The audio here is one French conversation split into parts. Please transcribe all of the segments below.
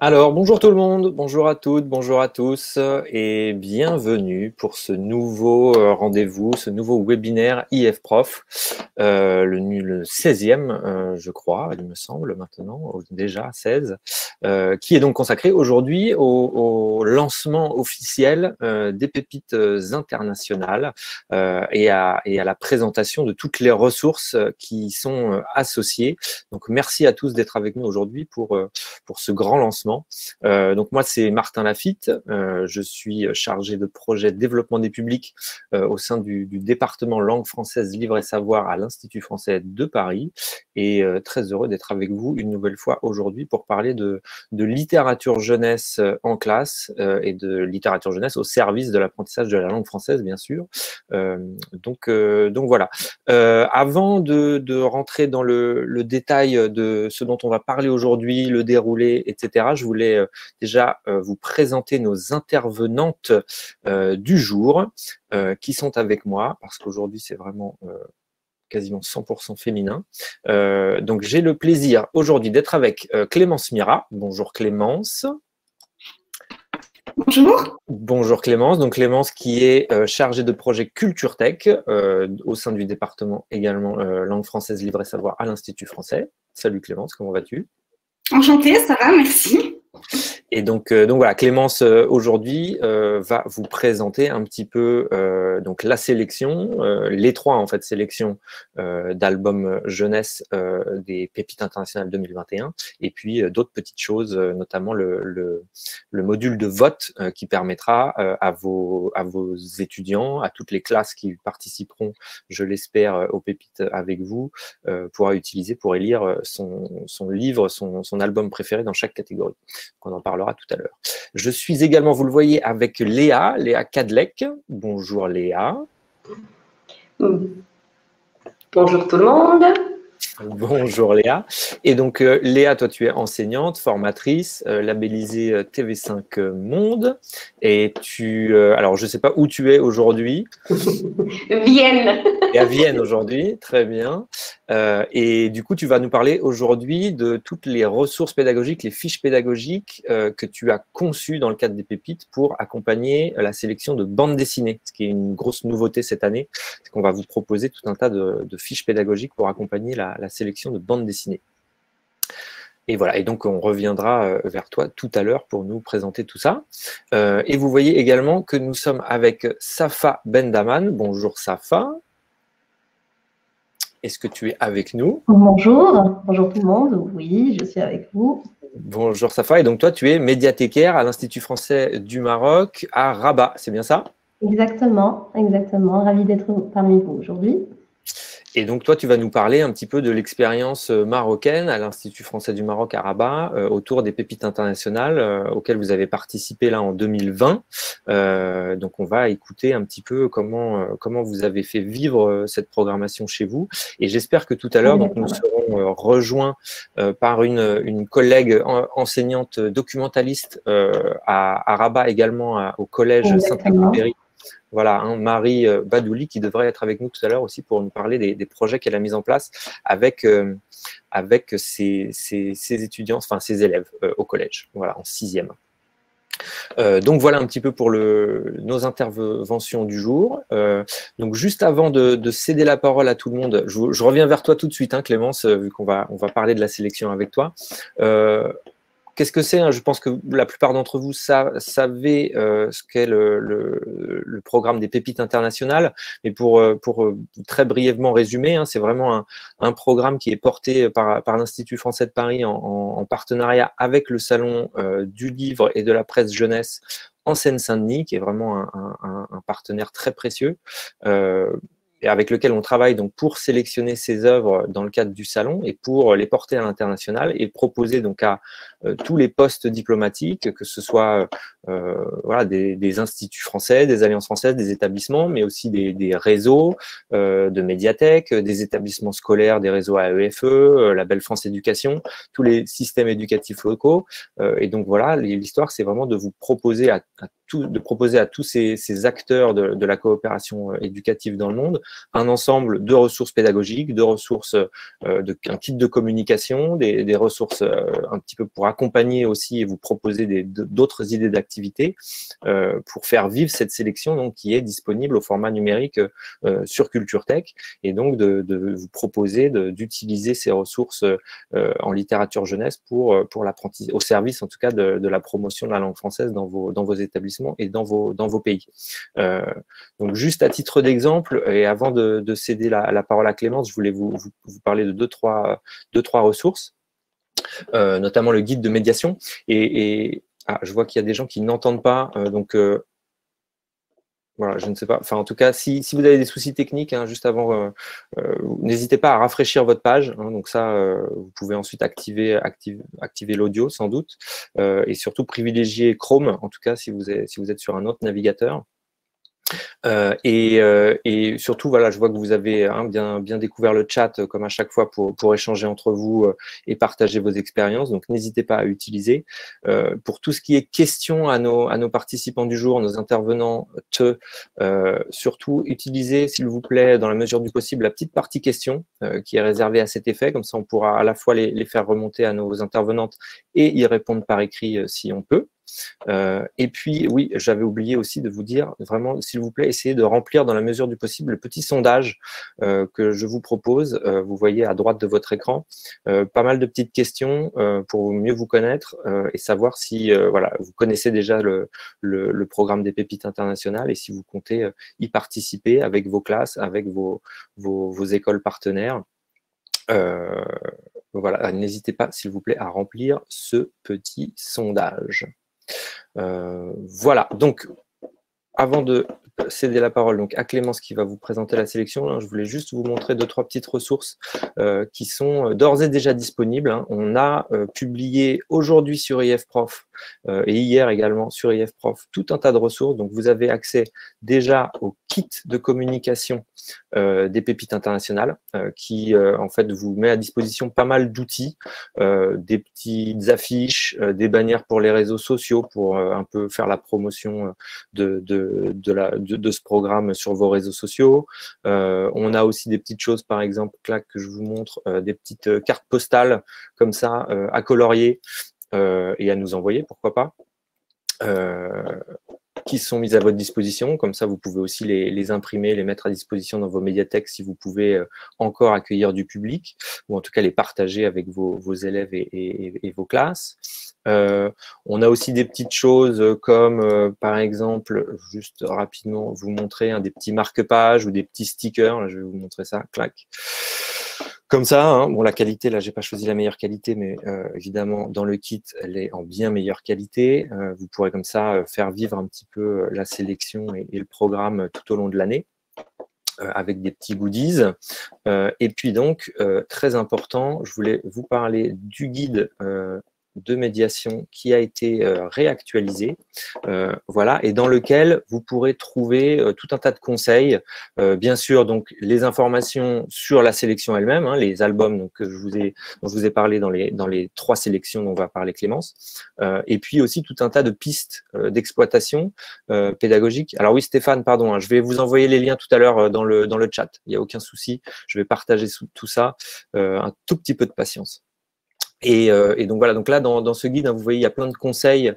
Alors, bonjour tout le monde, bonjour à toutes, bonjour à tous et bienvenue pour ce nouveau rendez-vous, ce nouveau webinaire IF Prof, le 16e, je crois, il me semble maintenant, déjà 16, qui est donc consacré aujourd'hui au lancement officiel des pépites internationales et à la présentation de toutes les ressources qui y sont associées. Donc, merci à tous d'être avec nous aujourd'hui pour ce grand lancement. Donc moi, c'est Martin Lafitte. Je suis chargé de projet développement des publics au sein du département langue française, livre et savoir à l'Institut français de Paris. Et très heureux d'être avec vous une nouvelle fois aujourd'hui pour parler de littérature jeunesse en classe et de littérature jeunesse au service de l'apprentissage de la langue française, bien sûr. Donc voilà. Avant de rentrer dans le détail de ce dont on va parler aujourd'hui, le déroulé, etc., je voulais déjà vous présenter nos intervenantes du jour qui sont avec moi, parce qu'aujourd'hui, c'est vraiment quasiment 100% féminin. Donc, j'ai le plaisir aujourd'hui d'être avec Clémence Mira. Bonjour Clémence. Bonjour. Bonjour Clémence. Donc Clémence qui est chargée de projet Culture Tech au sein du département également langue française, livre et savoir à l'Institut français. Salut Clémence, comment vas-tu? Enchantée, ça va, merci. Et donc voilà, Clémence aujourd'hui va vous présenter un petit peu donc la sélection, les trois en fait sélections d'albums jeunesse des Pépites internationales 2021, et puis d'autres petites choses, notamment le module de vote qui permettra à vos étudiants, à toutes les classes qui participeront, je l'espère, aux Pépites avec vous, pourra utiliser pour élire son livre, son album préféré dans chaque catégorie. On en parlera tout à l'heure. Je suis également, vous le voyez, avec Léa Cadlec. Bonjour Léa. Bonjour tout le monde. Bonjour Léa. Et donc Léa, toi tu es enseignante, formatrice, labellisée TV5 Monde. Et alors je ne sais pas où tu es aujourd'hui. Vienne. Et à Vienne aujourd'hui, très bien. Et du coup, tu vas nous parler aujourd'hui de toutes les ressources pédagogiques, les fiches pédagogiques que tu as conçues dans le cadre des Pépites pour accompagner la sélection de bandes dessinées, ce qui est une grosse nouveauté cette année, c'est qu'on va vous proposer tout un tas de fiches pédagogiques pour accompagner la sélection de bandes dessinées. Et voilà, et donc on reviendra vers toi tout à l'heure pour nous présenter tout ça. Et vous voyez également que nous sommes avec Safa Bendaman. Bonjour Safa. Est-ce que tu es avec nous? Bonjour, bonjour tout le monde. Oui, je suis avec vous. Bonjour Safa, et donc toi tu es médiathécaire à l'Institut français du Maroc à Rabat, c'est bien ça? Exactement, exactement. Ravie d'être parmi vous aujourd'hui. Et donc toi tu vas nous parler un petit peu de l'expérience marocaine à l'Institut français du Maroc à Rabat autour des Pépites internationales auxquelles vous avez participé là en 2020. Donc on va écouter un petit peu comment vous avez fait vivre cette programmation chez vous. Et j'espère que tout à l'heure nous serons rejoints par une collègue enseignante documentaliste à Rabat également au collège Saint-Exupéry. Voilà, Marie Badouli qui devrait être avec nous tout à l'heure aussi pour nous parler des projets qu'elle a mis en place avec ses étudiants, enfin ses élèves au collège, voilà, en 6e. Donc voilà un petit peu pour nos interventions du jour. Donc juste avant de céder la parole à tout le monde, je reviens vers toi tout de suite, hein, Clémence, vu qu'on va parler de la sélection avec toi. Qu'est-ce que c'est, hein? Je pense que la plupart d'entre vous savez ce qu'est le programme des Pépites internationales, mais pour très brièvement résumer, hein, c'est vraiment un programme qui est porté par l'Institut français de Paris en partenariat avec le Salon du livre et de la presse jeunesse en Seine-Saint-Denis, qui est vraiment un partenaire très précieux. Et avec lequel on travaille donc pour sélectionner ces œuvres dans le cadre du salon et pour les porter à l'international et proposer donc à tous les postes diplomatiques, que ce soit voilà, des instituts français, des alliances françaises, des établissements, mais aussi des réseaux de médiathèques, des établissements scolaires, des réseaux AEFE, la Belle France Éducation, tous les systèmes éducatifs locaux. Et donc voilà, l'histoire, c'est vraiment de vous proposer à de proposer à tous ces acteurs de la coopération éducative dans le monde un ensemble de ressources pédagogiques, de ressources, un kit de communication, des ressources un petit peu pour accompagner aussi et vous proposer d'autres idées d'activités pour faire vivre cette sélection donc, qui est disponible au format numérique sur Culture Tech et donc de vous proposer d'utiliser ces ressources en littérature jeunesse pour l'apprentissage, au service en tout cas de la promotion de la langue française dans vos établissements et dans vos pays. Donc juste à titre d'exemple, et avant de céder la parole à Clémence, je voulais vous parler de deux, trois ressources, notamment le guide de médiation. Je vois qu'il y a des gens qui n'entendent pas, voilà, je ne sais pas. Enfin, en tout cas, si vous avez des soucis techniques, hein, juste avant, n'hésitez pas à rafraîchir votre page. Hein, donc ça, vous pouvez ensuite activer l'audio, sans doute, et surtout privilégier Chrome, en tout cas, si vous êtes sur un autre navigateur. Et surtout, voilà, je vois que vous avez bien découvert le chat comme à chaque fois pour échanger entre vous et partager vos expériences. Donc, n'hésitez pas à utiliser. Pour tout ce qui est questions à nos participants du jour, nos intervenants, surtout utilisez, s'il vous plaît, dans la mesure du possible, la petite partie questions qui est réservée à cet effet. Comme ça, on pourra à la fois les faire remonter à nos intervenantes et y répondre par écrit si on peut. Et puis, oui, j'avais oublié aussi de vous dire, vraiment, s'il vous plaît, essayez de remplir dans la mesure du possible le petit sondage que je vous propose. Vous voyez à droite de votre écran, pas mal de petites questions pour mieux vous connaître et savoir si voilà, vous connaissez déjà le programme des Pépites internationales et si vous comptez y participer avec vos classes, avec vos écoles partenaires. Voilà, n'hésitez pas, s'il vous plaît, à remplir ce petit sondage. Voilà, donc avant de céder la parole donc, à Clémence qui va vous présenter la sélection, hein, je voulais juste vous montrer deux, trois petites ressources qui sont d'ores et déjà disponibles. Hein. On a publié aujourd'hui sur IFProf et hier également sur IFProf tout un tas de ressources. Donc vous avez accès déjà au kit de communication des Pépites internationales qui en fait vous met à disposition pas mal d'outils, des petites affiches, des bannières pour les réseaux sociaux pour un peu faire la promotion de ce programme sur vos réseaux sociaux. On a aussi des petites choses, par exemple, là que je vous montre, des petites cartes postales comme ça à colorier et à nous envoyer, pourquoi pas. Qui sont mises à votre disposition, comme ça vous pouvez aussi les imprimer, les mettre à disposition dans vos médiathèques si vous pouvez encore accueillir du public, ou en tout cas les partager avec vos élèves et vos classes. On a aussi des petites choses comme par exemple, juste rapidement vous montrer des petits marque-pages ou des petits stickers, là, je vais vous montrer ça, clac. Comme ça, hein, bon, la qualité, là, j'ai pas choisi la meilleure qualité, mais évidemment, dans le kit, elle est en bien meilleure qualité. Vous pourrez comme ça faire vivre un petit peu la sélection et le programme tout au long de l'année avec des petits goodies. Et puis donc, très important, je voulais vous parler du guide de médiation qui a été réactualisé, voilà, et dans lequel vous pourrez trouver tout un tas de conseils, bien sûr donc les informations sur la sélection elle-même, hein, les albums donc, dont je vous ai parlé dans les 3 sélections dont va parler Clémence, et puis aussi tout un tas de pistes d'exploitation pédagogique. Alors oui Stéphane, pardon, hein, je vais vous envoyer les liens tout à l'heure dans le chat, il n'y a aucun souci, je vais partager tout ça, un tout petit peu de patience. Et donc voilà, donc là dans ce guide, hein, vous voyez, il y a plein de conseils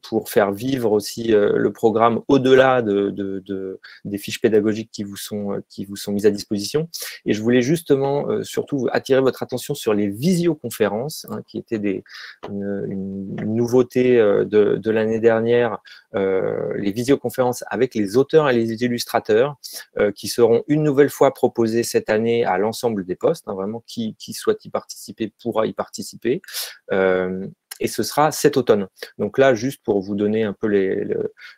pour faire vivre aussi le programme au-delà des fiches pédagogiques qui vous sont mises à disposition. Et je voulais justement surtout attirer votre attention sur les visioconférences, hein, qui étaient une nouveauté de l'année dernière, les visioconférences avec les auteurs et les illustrateurs, qui seront une nouvelle fois proposées cette année à l'ensemble des postes, hein, vraiment qui souhaite y participer pourra y participer. Et ce sera cet automne. Donc là, juste pour vous donner un peu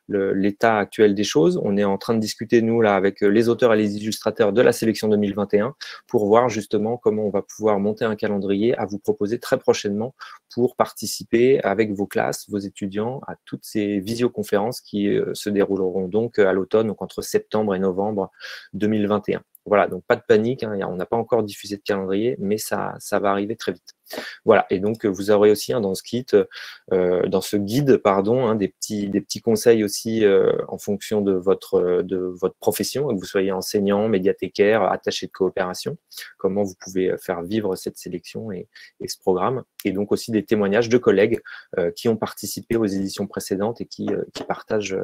l'état actuel des choses, on est en train de discuter, nous, là, avec les auteurs et les illustrateurs de la sélection 2021 pour voir justement comment on va pouvoir monter un calendrier à vous proposer très prochainement pour participer avec vos classes, vos étudiants, à toutes ces visioconférences qui se dérouleront donc à l'automne, donc entre septembre et novembre 2021. Voilà, donc pas de panique, hein, on n'a pas encore diffusé de calendrier, mais ça va arriver très vite. Voilà, et donc vous aurez aussi dans ce kit, dans ce guide, pardon, des petits conseils aussi en fonction de votre profession, que vous soyez enseignant, médiathécaire, attaché de coopération, comment vous pouvez faire vivre cette sélection et ce programme, et donc aussi des témoignages de collègues qui ont participé aux éditions précédentes et qui partagent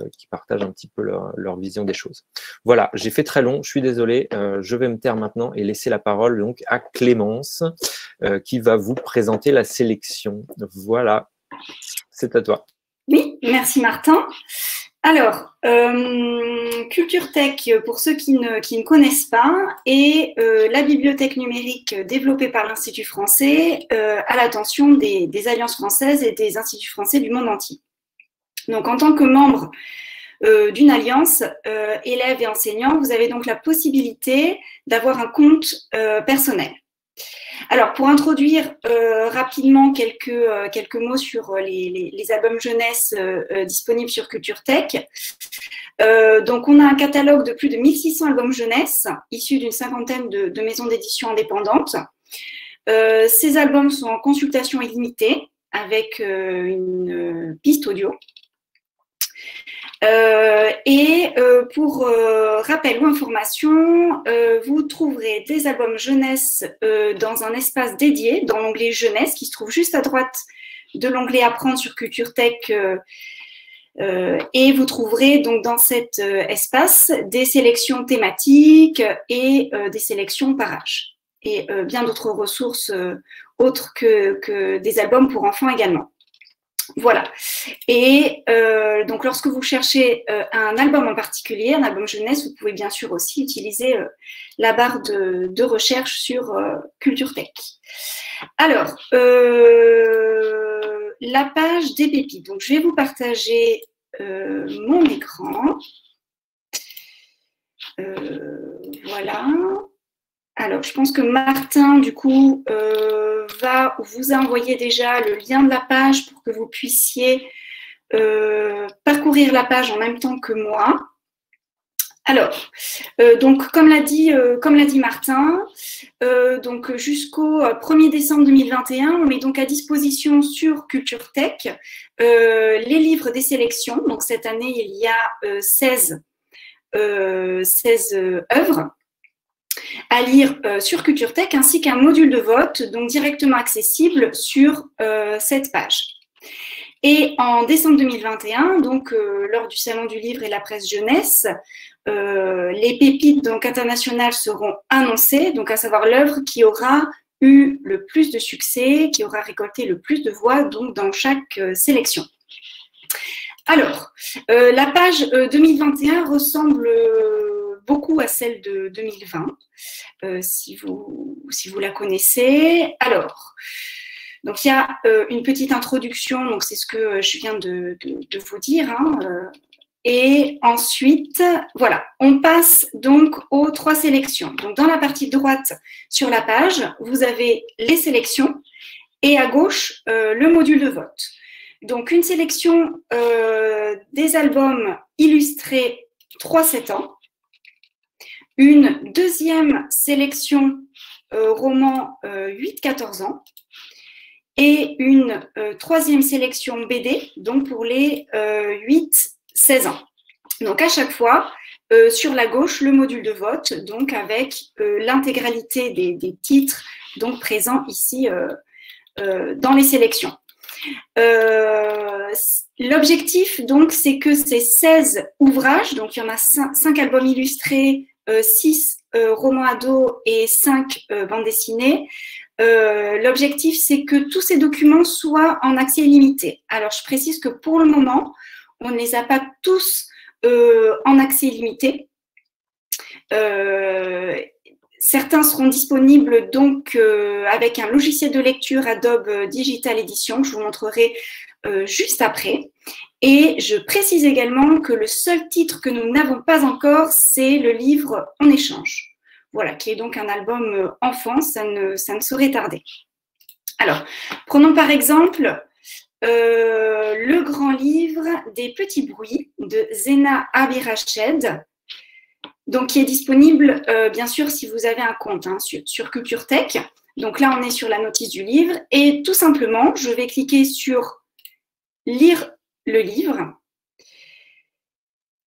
un petit peu leur vision des choses. Voilà, j'ai fait très long, je suis désolé, je vais me taire maintenant et laisser la parole donc à Clémence qui va vous présenter la sélection. Voilà, c'est à toi. Oui, merci Martin. Alors, Culture Tech, pour ceux qui ne connaissent pas, est la bibliothèque numérique développée par l'Institut français à l'attention des alliances françaises et des instituts français du monde entier. Donc, en tant que membre d'une alliance, élèves et enseignants, vous avez donc la possibilité d'avoir un compte personnel. Alors, pour introduire rapidement quelques mots sur les albums jeunesse disponibles sur Culture Tech. Donc, on a un catalogue de plus de 1600 albums jeunesse issus d'une cinquantaine de maisons d'édition indépendantes. Ces albums sont en consultation illimitée avec une piste audio. Pour rappel ou information, vous trouverez des albums jeunesse dans un espace dédié dans l'onglet jeunesse qui se trouve juste à droite de l'onglet apprendre sur Culture Tech et vous trouverez donc dans cet espace des sélections thématiques et des sélections par âge et bien d'autres ressources autres que des albums pour enfants également. Voilà. Et donc, lorsque vous cherchez un album en particulier, un album jeunesse, vous pouvez bien sûr aussi utiliser la barre de recherche sur Culture Tech. Alors, la page des pépites. Donc, je vais vous partager mon écran. Voilà. Alors, je pense que Martin, du coup, vous a envoyé déjà le lien de la page pour que vous puissiez parcourir la page en même temps que moi. Alors, donc, comme l'a dit Martin, donc jusqu'au 1er décembre 2021, on met donc à disposition sur Culture Tech les livres des sélections. Donc, cette année, il y a 16 œuvres à lire sur Culture Tech, ainsi qu'un module de vote, donc directement accessible sur cette page. Et en décembre 2021, donc lors du Salon du Livre et la Presse Jeunesse, les pépites donc internationales seront annoncées, donc à savoir l'œuvre qui aura eu le plus de succès, qui aura récolté le plus de voix donc dans chaque sélection. Alors, la page 2021 ressemble beaucoup à celle de 2020, si vous la connaissez. Alors, donc il y a une petite introduction, donc c'est ce que je viens de vous dire. Et ensuite, voilà, on passe donc aux 3 sélections. Donc dans la partie droite sur la page, vous avez les sélections et à gauche, le module de vote. Donc une sélection des albums illustrés 3-7 ans. Une deuxième sélection roman 8-14 ans et une troisième sélection BD, donc pour les 8-16 ans. Donc à chaque fois, sur la gauche, le module de vote, donc avec l'intégralité des titres donc présents ici dans les sélections. L'objectif, donc, c'est que ces 16 ouvrages, donc il y en a 5 albums illustrés, 6 romans ados et 5 bandes dessinées. L'objectif, c'est que tous ces documents soient en accès illimité. Alors, je précise que pour le moment, on ne les a pas tous en accès illimité. Certains seront disponibles donc avec un logiciel de lecture Adobe Digital Edition, je vous montrerai juste après. Et je précise également que le seul titre que nous n'avons pas encore, c'est le livre En échange. Voilà, qui est donc un album enfant, ça ne saurait tarder. Alors, prenons par exemple le grand livre des petits bruits de Zena Abirached, donc qui est disponible bien sûr si vous avez un compte sur Culture Tech. Donc là, on est sur la notice du livre et tout simplement, je vais cliquer sur « Lire le livre ».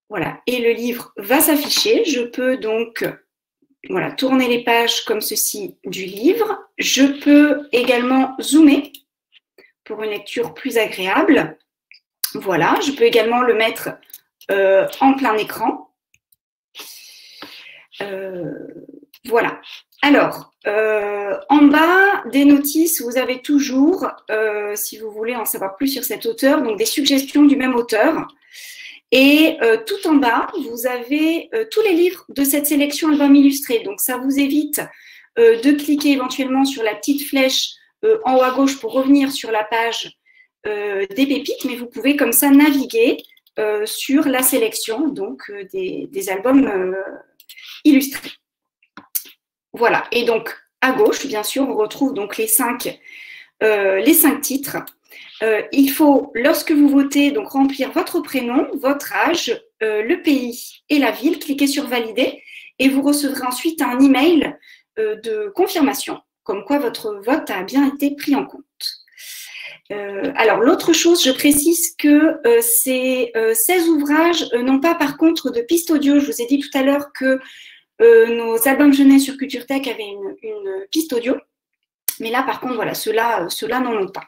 Voilà, et le livre va s'afficher. Je peux donc voilà, tourner les pages comme ceci du livre. Je peux également zoomer pour une lecture plus agréable. Voilà, je peux également le mettre en plein écran. Voilà. Alors, en bas des notices, vous avez toujours, si vous voulez en savoir plus sur cet auteur, donc des suggestions du même auteur. Et tout en bas, vous avez tous les livres de cette sélection album illustré. Donc, ça vous évite de cliquer éventuellement sur la petite flèche en haut à gauche pour revenir sur la page des pépites, mais vous pouvez comme ça naviguer sur la sélection donc, des albums illustrés. Voilà. Et donc, à gauche, bien sûr, on retrouve donc les cinq titres. Il faut, lorsque vous votez, donc remplir votre prénom, votre âge, le pays et la ville, cliquez sur valider et vous recevrez ensuite un email de confirmation, comme quoi votre vote a bien été pris en compte. Alors, l'autre chose, je précise que ces 16 ouvrages n'ont pas par contre de piste audio. Je vous ai dit tout à l'heure que nos albums jeunesse sur Culture Tech avaient une piste audio, mais là par contre, voilà, ceux-là n'en ont pas.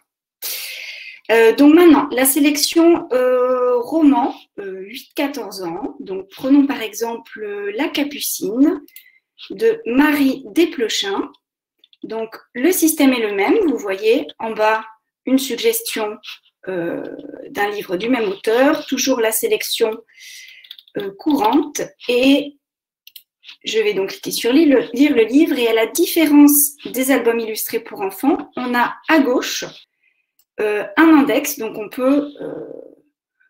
Donc maintenant, la sélection roman, 8-14 ans. Donc prenons par exemple La Capucine de Marie Desplechin. Donc le système est le même, vous voyez en bas une suggestion d'un livre du même auteur, toujours la sélection courante et je vais donc cliquer sur lire le livre et à la différence des albums illustrés pour enfants, on a à gauche un index, donc on peut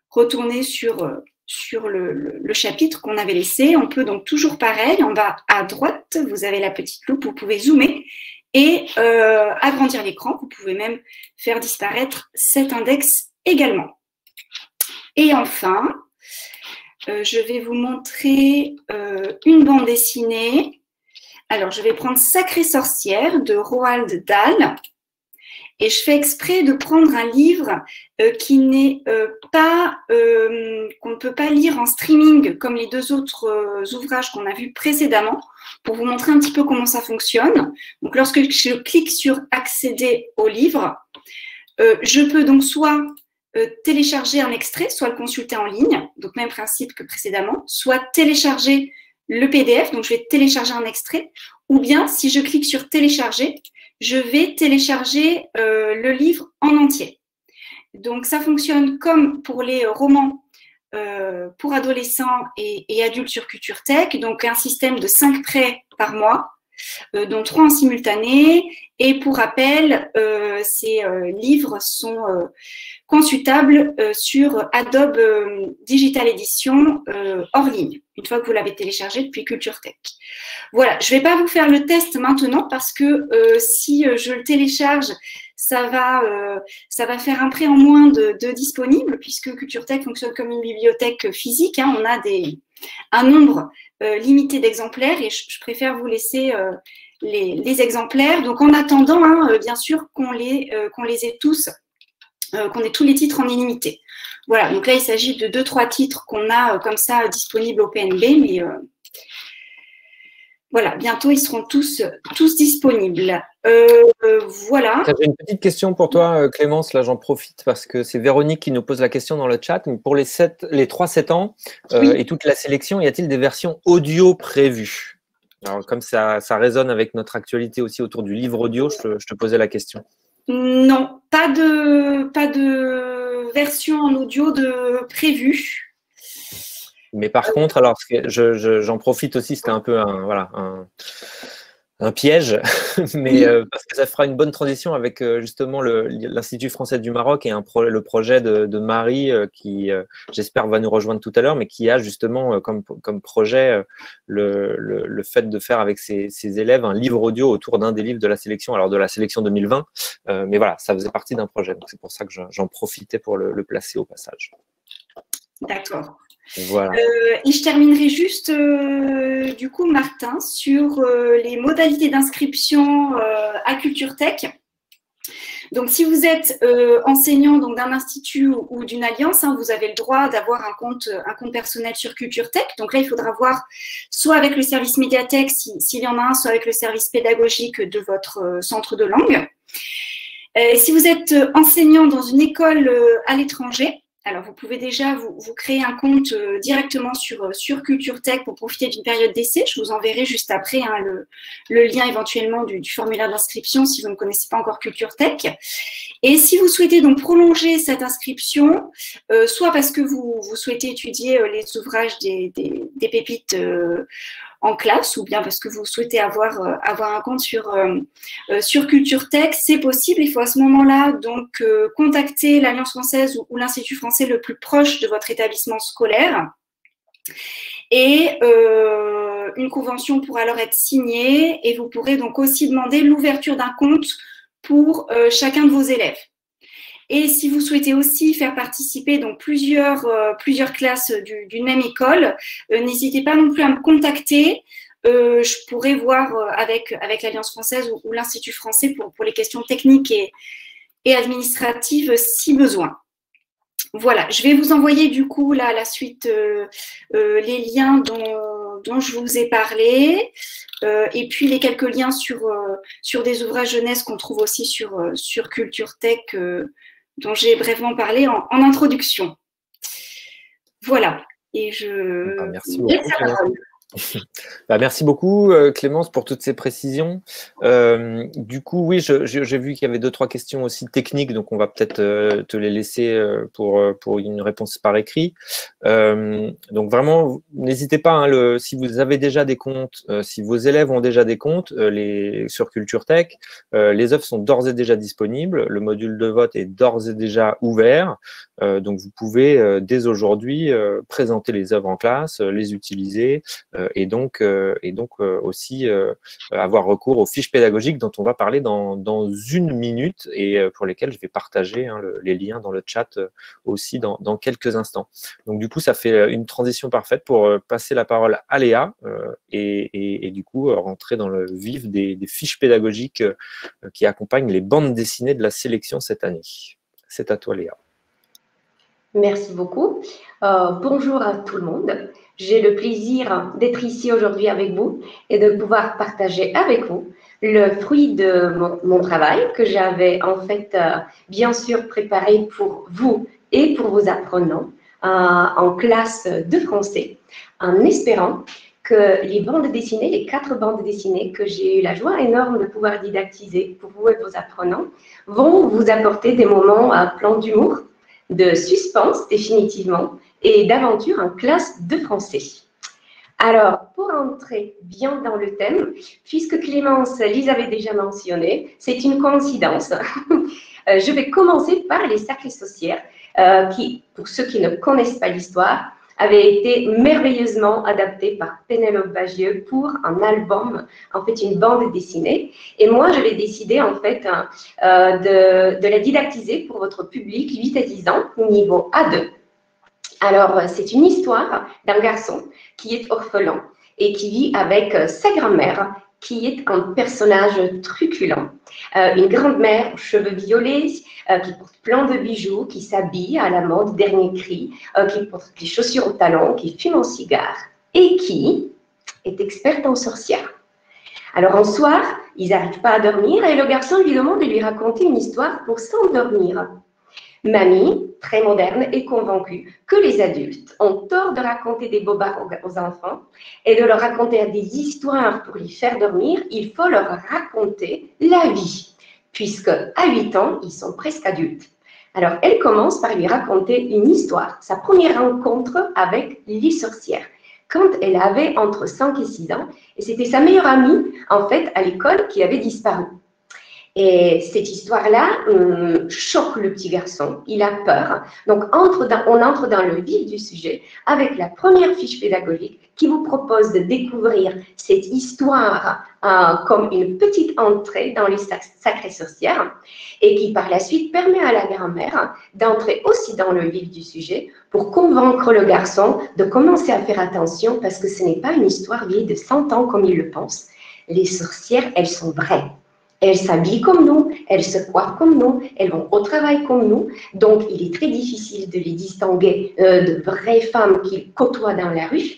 retourner sur le chapitre qu'on avait laissé. On peut donc toujours pareil, en bas à droite, vous avez la petite loupe, vous pouvez zoomer et agrandir l'écran. Vous pouvez même faire disparaître cet index également. Et enfin, je vais vous montrer une bande dessinée. Alors, je vais prendre Sacrée sorcière de Roald Dahl. Et je fais exprès de prendre un livre qui n'est pas, qu'on ne peut pas lire en streaming comme les deux autres ouvrages qu'on a vus précédemment, pour vous montrer un petit peu comment ça fonctionne. Donc, lorsque je clique sur accéder au livre, je peux donc soit télécharger un extrait, soit le consulter en ligne, donc même principe que précédemment, soit télécharger le PDF, donc je vais télécharger un extrait, ou bien si je clique sur télécharger, je vais télécharger le livre en entier. Donc, ça fonctionne comme pour les romans pour adolescents et adultes sur Culture Tech. Donc, un système de 5 prêts par mois, dont 3 en simultané. Et pour rappel, ces livres sont consultables sur Adobe Digital Edition hors ligne, une fois que vous l'avez téléchargé depuis Culture Tech. Voilà, je ne vais pas vous faire le test maintenant parce que si je le télécharge, ça va faire un prêt en moins de disponible puisque Culture Tech fonctionne comme une bibliothèque physique. Hein, on a un nombre limité d'exemplaires et je préfère vous laisser les exemplaires. Donc, en attendant, hein, bien sûr, qu'on les ait tous, qu'on ait tous les titres en illimité. Voilà, donc là, il s'agit de 2-3 titres qu'on a comme ça disponibles au PNB, mais voilà, bientôt, ils seront tous disponibles. Voilà. J'ai une petite question pour toi, Clémence. Là, j'en profite parce que c'est Véronique qui nous pose la question dans le chat. Pour les 3-7 ans Oui. et toute la sélection, y a-t-il des versions audio prévues? Alors, comme ça résonne avec notre actualité aussi autour du livre audio, je te posais la question. Non, pas de version en audio de prévue. Mais par contre, alors j'en profite aussi, c'était un peu un piège, mais parce que ça fera une bonne transition avec justement l'Institut français du Maroc et le projet de Marie qui, j'espère, va nous rejoindre tout à l'heure, mais qui a justement comme projet le fait de faire avec ses élèves un livre audio autour d'un des livres de la sélection, alors de la sélection 2020, mais voilà, ça faisait partie d'un projet, donc c'est pour ça que j'en profitais pour le placer au passage. D'accord. Voilà. Et je terminerai juste, du coup, Martin, sur les modalités d'inscription à Culture Tech. Donc, si vous êtes enseignant d'un institut ou d'une alliance, hein, vous avez le droit d'avoir un compte personnel sur Culture Tech. Donc là, il faudra voir soit avec le service médiathèque, s'il y en a un, soit avec le service pédagogique de votre centre de langue. Si vous êtes enseignant dans une école à l'étranger, alors vous pouvez déjà vous créer un compte directement sur Culture Tech pour profiter d'une période d'essai. Je vous enverrai juste après hein, le lien éventuellement du formulaire d'inscription si vous ne connaissez pas encore Culture Tech. Et si vous souhaitez donc prolonger cette inscription, soit parce que vous souhaitez étudier les ouvrages des pépites en classe, ou bien parce que vous souhaitez avoir un compte sur Culture Tech, c'est possible. Il faut à ce moment-là donc contacter l'Alliance française ou l'Institut français le plus proche de votre établissement scolaire. Et une convention pourra alors être signée et vous pourrez donc aussi demander l'ouverture d'un compte pour chacun de vos élèves. Et si vous souhaitez aussi faire participer donc plusieurs classes d'une même école, n'hésitez pas non plus à me contacter. Je pourrais voir avec l'Alliance française ou l'Institut français pour les questions techniques et administratives si besoin. Voilà, je vais vous envoyer du coup là à la suite les liens dont je vous ai parlé et puis les quelques liens sur des ouvrages jeunesse qu'on trouve aussi sur Culture Tech dont j'ai brièvement parlé en introduction. Voilà. Et merci beaucoup. Merci beaucoup Clémence pour toutes ces précisions. Du coup, oui, j'ai vu qu'il y avait 2-3 questions aussi techniques, donc on va peut-être te les laisser pour une réponse par écrit. Donc vraiment, n'hésitez pas, hein, si vous avez déjà des comptes, si vos élèves ont déjà des comptes sur Culture Tech, les œuvres sont d'ores et déjà disponibles, le module de vote est d'ores et déjà ouvert, donc vous pouvez dès aujourd'hui présenter les œuvres en classe, les utiliser, et donc aussi avoir recours aux fiches pédagogiques dont on va parler dans une minute et pour lesquelles je vais partager hein, les liens dans le chat aussi dans quelques instants. Donc du coup, ça fait une transition parfaite pour passer la parole à Léa et du coup rentrer dans le vif des fiches pédagogiques qui accompagnent les bandes dessinées de la sélection cette année. C'est à toi Léa. Merci beaucoup. Bonjour à tout le monde. J'ai le plaisir d'être ici aujourd'hui avec vous et de pouvoir partager avec vous le fruit de mon travail que j'avais en fait bien sûr préparé pour vous et pour vos apprenants en classe de français, en espérant que les bandes dessinées, les 4 bandes dessinées que j'ai eu la joie énorme de pouvoir didactiser pour vous et vos apprenants vont vous apporter des moments pleins d'humour, de suspense définitivement et d'aventure en classe de français. Alors, pour entrer bien dans le thème, puisque Clémence les avait déjà mentionnés, c'est une coïncidence. Je vais commencer par les Sacrées Sorcières, qui, pour ceux qui ne connaissent pas l'histoire, avait été merveilleusement adaptée par Pénélope Bagieux pour un album, en fait une bande dessinée. Et moi, j'avais décidé en fait de la didactiser pour votre public 8 à 10 ans, niveau A2. Alors, c'est une histoire d'un garçon qui est orphelin et qui vit avec sa grand-mère, qui est un personnage truculent. Une grande-mère aux cheveux violets, qui porte plein de bijoux, qui s'habille à la mode dernier cri, qui porte des chaussures aux talons, qui fume un cigare et qui est experte en sorcière. Alors, un soir, ils n'arrivent pas à dormir et le garçon lui demande de lui raconter une histoire pour s'endormir. Mamie, très moderne, est convaincue que les adultes ont tort de raconter des bobards aux enfants et de leur raconter des histoires pour les faire dormir. Il faut leur raconter la vie, puisque à 8 ans, ils sont presque adultes. Alors, elle commence par lui raconter une histoire, sa première rencontre avec les sorcières, quand elle avait entre 5 et 6 ans, et c'était sa meilleure amie, en fait, à l'école, qui avait disparu. Et cette histoire-là choque le petit garçon, il a peur. Donc, on entre dans le vif du sujet avec la première fiche pédagogique qui vous propose de découvrir cette histoire comme une petite entrée dans les sacrées sorcières et qui, par la suite, permet à la grand-mère d'entrer aussi dans le vif du sujet pour convaincre le garçon de commencer à faire attention parce que ce n'est pas une histoire vieille de 100 ans comme il le pense. Les sorcières, elles sont vraies. Elles s'habillent comme nous, elles se coiffent comme nous, elles vont au travail comme nous. Donc, il est très difficile de les distinguer de vraies femmes qu'il côtoie dans la rue.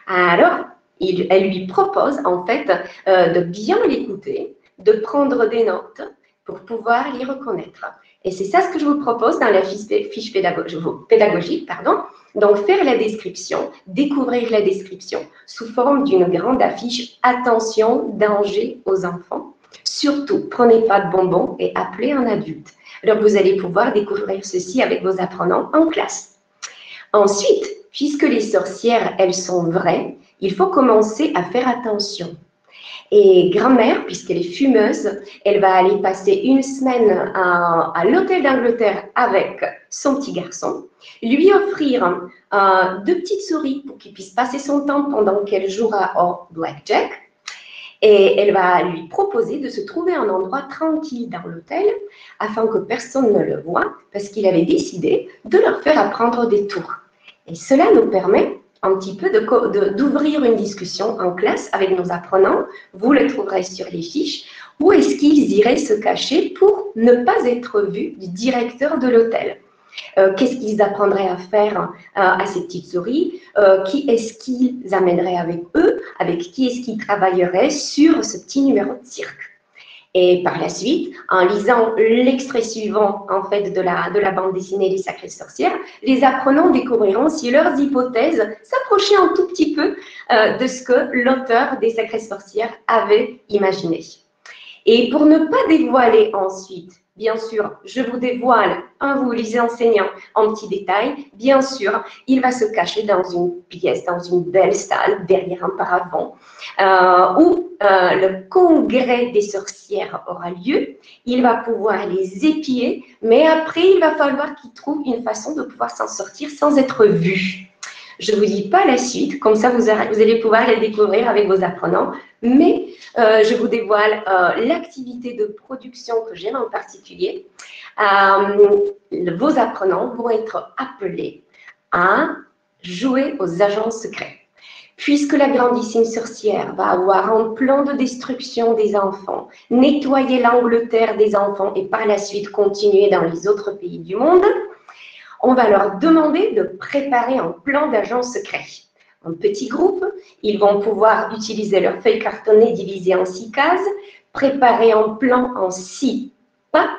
Alors, elle lui propose en fait de bien l'écouter, de prendre des notes pour pouvoir les reconnaître. Et c'est ça ce que je vous propose dans la fiche pédagogique. Donc, faire la description, découvrir la description sous forme d'une grande affiche « Attention, danger aux enfants ». Surtout, prenez pas de bonbons et appelez un adulte. Alors, vous allez pouvoir découvrir ceci avec vos apprenants en classe. Ensuite, puisque les sorcières, elles sont vraies, il faut commencer à faire attention. Et grand-mère, puisqu'elle est fumeuse, elle va aller passer une semaine à l'hôtel d'Angleterre avec son petit garçon, lui offrir 2 petites souris pour qu'il puisse passer son temps pendant qu'elle jouera au blackjack. Et elle va lui proposer de se trouver un endroit tranquille dans l'hôtel afin que personne ne le voie parce qu'il avait décidé de leur faire apprendre des tours. Et cela nous permet un petit peu d'ouvrir une discussion en classe avec nos apprenants. Vous le trouverez sur les fiches. Où est-ce qu'ils iraient se cacher pour ne pas être vus du directeur de l'hôtel? Qu'est-ce qu'ils apprendraient à faire à ces petites souris? Qui est-ce qu'ils amèneraient avec eux? Avec qui est-ce qu'ils travailleraient sur ce petit numéro de cirque? Et par la suite, en lisant l'extrait suivant en fait de la bande dessinée Les Sacrées Sorcières, les apprenants découvriront si leurs hypothèses s'approchaient un tout petit peu de ce que l'auteur des Sacrées Sorcières avait imaginé. Et pour ne pas dévoiler ensuite, bien sûr, je vous dévoile, vous les enseignants, en petit détail, bien sûr, il va se cacher dans une pièce, dans une belle salle, derrière un paravent, où le congrès des sorcières aura lieu. Il va pouvoir les épier, mais après, il va falloir qu'il trouve une façon de pouvoir s'en sortir sans être vu. Je ne vous dis pas la suite, comme ça vous allez pouvoir les découvrir avec vos apprenants, mais je vous dévoile l'activité de production que j'aime en particulier. Vos apprenants vont être appelés à jouer aux agents secrets. Puisque la grandissime sorcière va avoir un plan de destruction des enfants, nettoyer l'Angleterre des enfants et par la suite continuer dans les autres pays du monde, on va leur demander de préparer un plan d'agents secrets. Un petit groupe, ils vont pouvoir utiliser leurs feuilles cartonnées divisées en 6 cases, préparer un plan en 6 pas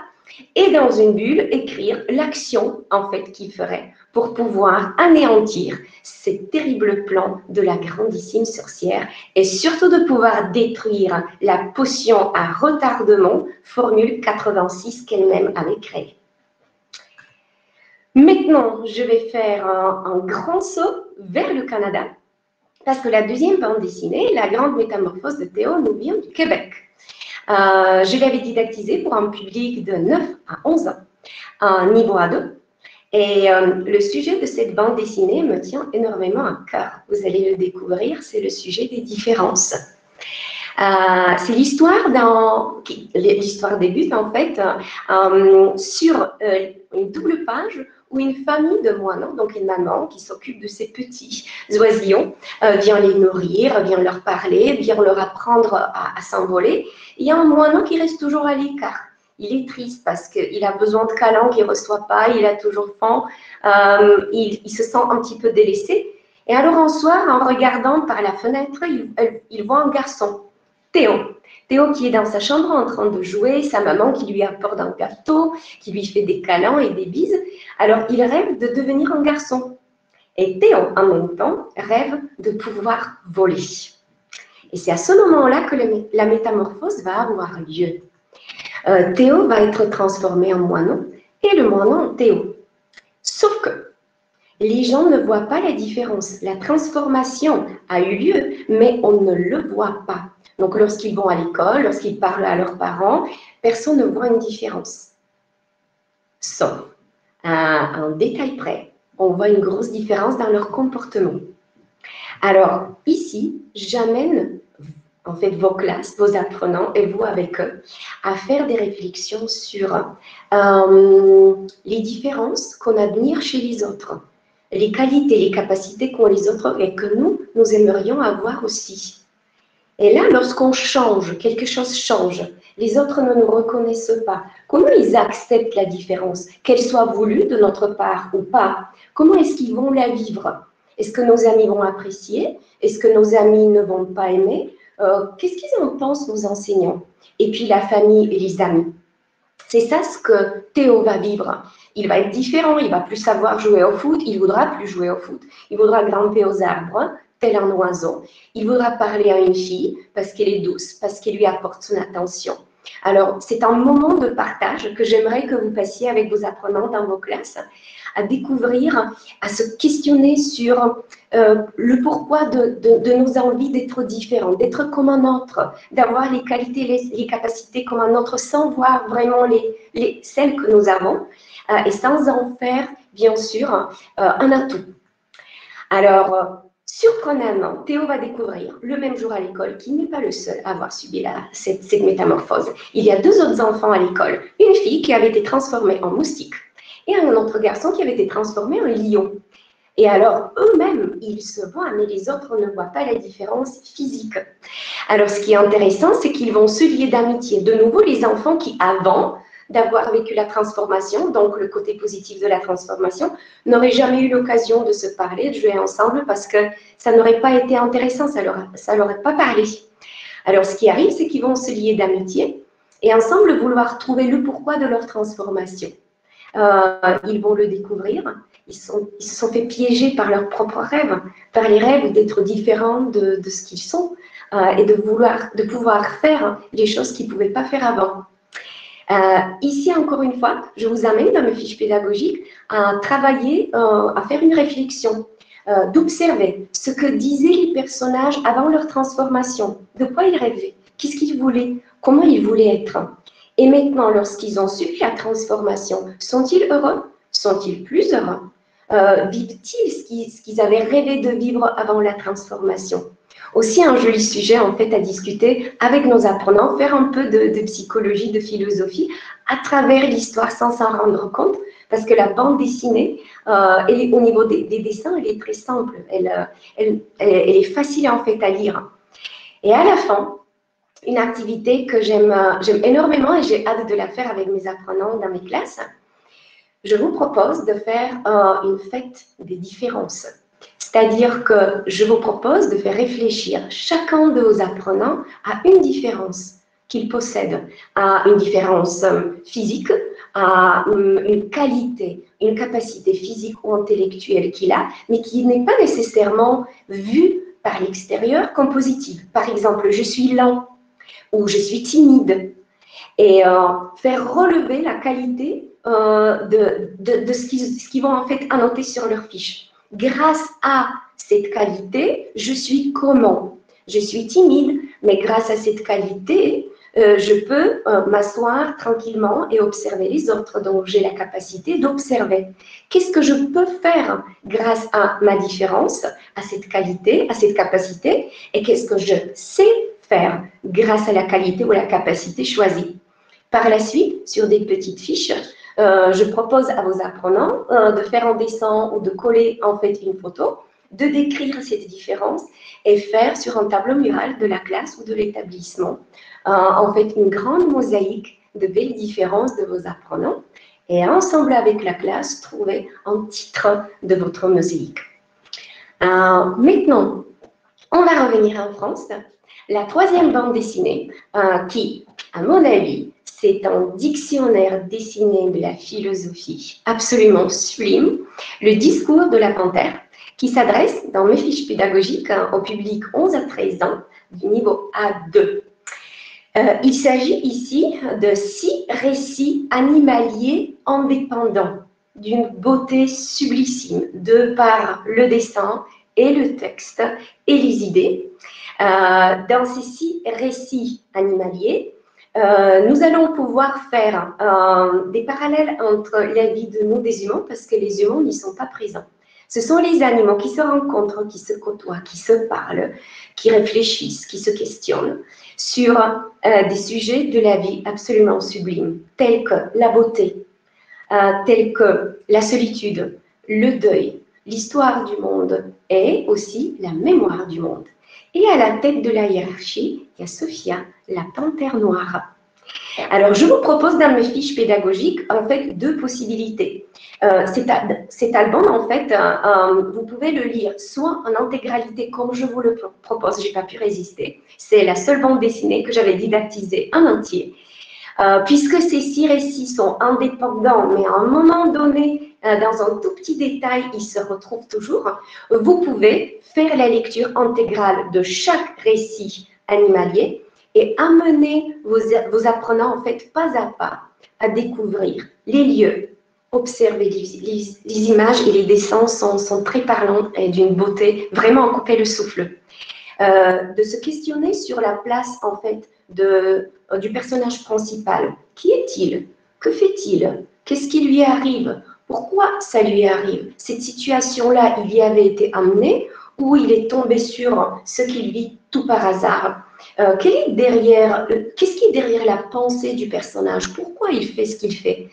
et dans une bulle, écrire l'action en fait qu'ils feraient pour pouvoir anéantir ces terribles plans de la grandissime sorcière et surtout de pouvoir détruire la potion à retardement, formule 86 qu'elle-même avait créée. Maintenant, je vais faire un grand saut vers le Canada parce que la deuxième bande dessinée, La Grande Métamorphose de Théo, nous vient du Québec. Je l'avais didactisée pour un public de 9 à 11 ans, niveau A2. Et le sujet de cette bande dessinée me tient énormément à cœur. Vous allez le découvrir, c'est le sujet des différences. C'est l'histoire l'histoire débute en fait sur une double page où une famille de moineaux, donc une maman qui s'occupe de ses petits oisillons, vient les nourrir, vient leur parler, vient leur apprendre à s'envoler. Il y a un moineau qui reste toujours à l'écart. Il est triste parce qu'il a besoin de câlins qu'il ne reçoit pas, il a toujours faim, il se sent un petit peu délaissé. Et alors un soir, en regardant par la fenêtre, il voit un garçon, Théo. Théo qui est dans sa chambre en train de jouer, sa maman qui lui apporte un gâteau, qui lui fait des câlins et des bises. Alors il rêve de devenir un garçon. Et Théo, en même temps, rêve de pouvoir voler. Et c'est à ce moment-là que la métamorphose va avoir lieu. Théo va être transformé en moineau et le moineau en Théo. Sauf que Les gens ne voient pas la différence. La transformation a eu lieu, mais on ne le voit pas. Donc, lorsqu'ils vont à l'école, lorsqu'ils parlent à leurs parents, personne ne voit une différence. Sauf à un détail près, on voit une grosse différence dans leur comportement. Alors, ici, j'amène en fait vos classes, vos apprenants et vous avec eux à faire des réflexions sur les différences qu'on admire chez les autres, les qualités, les capacités qu'ont les autres et que nous aimerions avoir aussi. Et là, lorsqu'on change, quelque chose change, les autres ne nous reconnaissent pas. Comment ils acceptent la différence, qu'elle soit voulue de notre part ou pas? Comment est-ce qu'ils vont la vivre? Est-ce que nos amis vont apprécier? Est-ce que nos amis ne vont pas aimer? Qu'est-ce qu'ils en pensent, nos enseignants? Et puis la famille et les amis. C'est ça ce que Théo va vivre. Il va être différent, il va plus savoir jouer au foot, il voudra plus jouer au foot. Il voudra grimper aux arbres, tel un oiseau. Il voudra parler à une fille parce qu'elle est douce, parce qu'elle lui apporte son attention. Alors, c'est un moment de partage que j'aimerais que vous passiez avec vos apprenants dans vos classes, à découvrir, à se questionner sur le pourquoi de nos envies d'être différents, d'être comme un autre, d'avoir les qualités, les capacités comme un autre, sans voir vraiment celles que nous avons, et sans en faire, bien sûr, un atout. Alors, surprenamment, Théo va découvrir le même jour à l'école qu'il n'est pas le seul à avoir subi cette métamorphose. Il y a 2 autres enfants à l'école, une fille qui avait été transformée en moustique et un autre garçon qui avait été transformé en lion. Et alors, eux-mêmes, ils se voient, mais les autres ne voient pas la différence physique. Alors, ce qui est intéressant, c'est qu'ils vont se lier d'amitié. De nouveau, les enfants qui, avant d'avoir vécu la transformation, donc le côté positif de la transformation, n'auraient jamais eu l'occasion de se parler, de jouer ensemble, parce que ça n'aurait pas été intéressant, ça leur aurait pas parlé. Alors, ce qui arrive, c'est qu'ils vont se lier d'amitié et ensemble vouloir trouver le pourquoi de leur transformation. Ils vont le découvrir. Ils se sont fait piéger par leurs propres rêves, par les rêves d'être différents de ce qu'ils sont et de pouvoir faire les choses qu'ils ne pouvaient pas faire avant. Ici, encore une fois, je vous amène dans mes fiches pédagogiques à travailler, à faire une réflexion, d'observer ce que disaient les personnages avant leur transformation, de quoi ils rêvaient, qu'est-ce qu'ils voulaient, comment ils voulaient être. Et maintenant, lorsqu'ils ont subi la transformation, sont-ils heureux? Sont-ils plus heureux? Vivent-ils ce qu'ils avaient rêvé de vivre avant la transformation? Aussi un joli sujet en fait à discuter avec nos apprenants, faire un peu de psychologie, de philosophie à travers l'histoire sans s'en rendre compte, parce que la bande dessinée, au niveau des dessins, elle est très simple, elle est facile en fait à lire. Et à la fin, une activité que j'aime énormément et j'ai hâte de la faire avec mes apprenants dans mes classes, je vous propose de faire une fête des différences. C'est-à-dire que je vous propose de faire réfléchir chacun de vos apprenants à une différence qu'ils possèdent, à une différence physique, à une qualité, une capacité physique ou intellectuelle qu'il a, mais qui n'est pas nécessairement vue par l'extérieur comme positive. Par exemple, je suis lent ou je suis timide. Et faire relever la qualité de ce qu'ils vont en fait annoter sur leur fiche. Grâce à cette qualité, je suis comment? Je suis timide, mais grâce à cette qualité, je peux m'asseoir tranquillement et observer les autres. Donc, j'ai la capacité d'observer. Qu'est-ce que je peux faire grâce à ma différence, à cette qualité, à cette capacité? Et qu'est-ce que je sais faire grâce à la qualité ou la capacité choisie? Par la suite, sur des petites fiches, je propose à vos apprenants de faire un dessin ou de coller en fait une photo, de décrire cette différence et faire sur un tableau mural de la classe ou de l'établissement en fait une grande mosaïque de belles différences de vos apprenants et ensemble avec la classe, trouver un titre de votre mosaïque. Maintenant, on va revenir en France. La 3e bande dessinée qui, à mon avis, c'est un dictionnaire dessiné de la philosophie absolument sublime, le discours de la panthère, qui s'adresse dans mes fiches pédagogiques au public 11 à 13 ans du niveau A2. Il s'agit ici de 6 récits animaliers indépendants. d'une beauté sublissime de par le dessin et le texte et les idées. Dans ces 6 récits animaliers, nous allons pouvoir faire des parallèles entre la vie de nous des humains parce que les humains n'y sont pas présents. Ce sont les animaux qui se rencontrent, qui se côtoient, qui se parlent, qui réfléchissent, qui se questionnent sur des sujets de la vie absolument sublimes, tels que la beauté, tels que la solitude, le deuil, l'histoire du monde et aussi la mémoire du monde. Et à la tête de la hiérarchie, il y a Sophia, la panthère noire. Alors, je vous propose dans mes fiches pédagogiques, en fait, 2 possibilités. Cet album, en fait, vous pouvez le lire soit en intégralité, comme je vous le propose, je n'ai pas pu résister. C'est la seule bande dessinée que j'avais didactisée en entier. Puisque ces 6 récits sont indépendants, mais à un moment donné, dans un tout petit détail, ils se retrouvent toujours, vous pouvez faire la lecture intégrale de chaque récit animalier et amener vos apprenants, en fait, pas à pas, à découvrir les lieux, observer les images et les dessins sont très parlants et d'une beauté vraiment à couper le souffle. De se questionner sur la place, en fait, du personnage principal. Qui est-il? Que fait-il? Qu'est-ce qui lui arrive? Pourquoi ça lui arrive? Cette situation-là, il y avait été amené ou il est tombé sur ce qu'il vit tout par hasard? Qu'est-ce qui est derrière la pensée du personnage? Pourquoi il fait ce qu'il fait?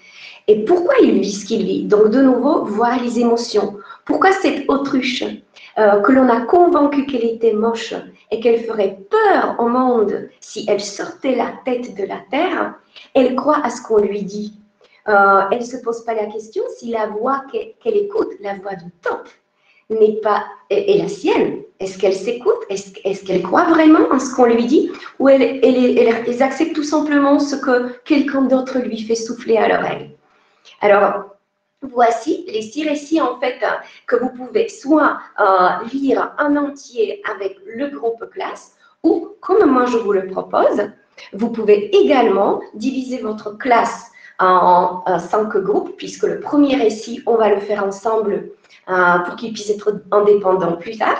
Et pourquoi il vit ce qu'il vit? Donc, de nouveau, voir les émotions. Pourquoi cette autruche que l'on a convaincue qu'elle était moche et qu'elle ferait peur au monde si elle sortait la tête de la terre, elle croit à ce qu'on lui dit. Elle ne se pose pas la question si la voix qu'elle écoute, la voix du temple, n'est pas est la sienne. Est-ce qu'elle s'écoute? Est-ce qu'elle croit vraiment en ce qu'on lui dit? Ou elles acceptent tout simplement ce que quelqu'un d'autre lui fait souffler à l'oreille? Alors, voici les 6 récits, en fait, que vous pouvez soit lire en entier avec le groupe classe, ou, comme moi je vous le propose, vous pouvez également diviser votre classe en 5 groupes, puisque le premier récit, on va le faire ensemble pour qu'il puisse être indépendant plus tard.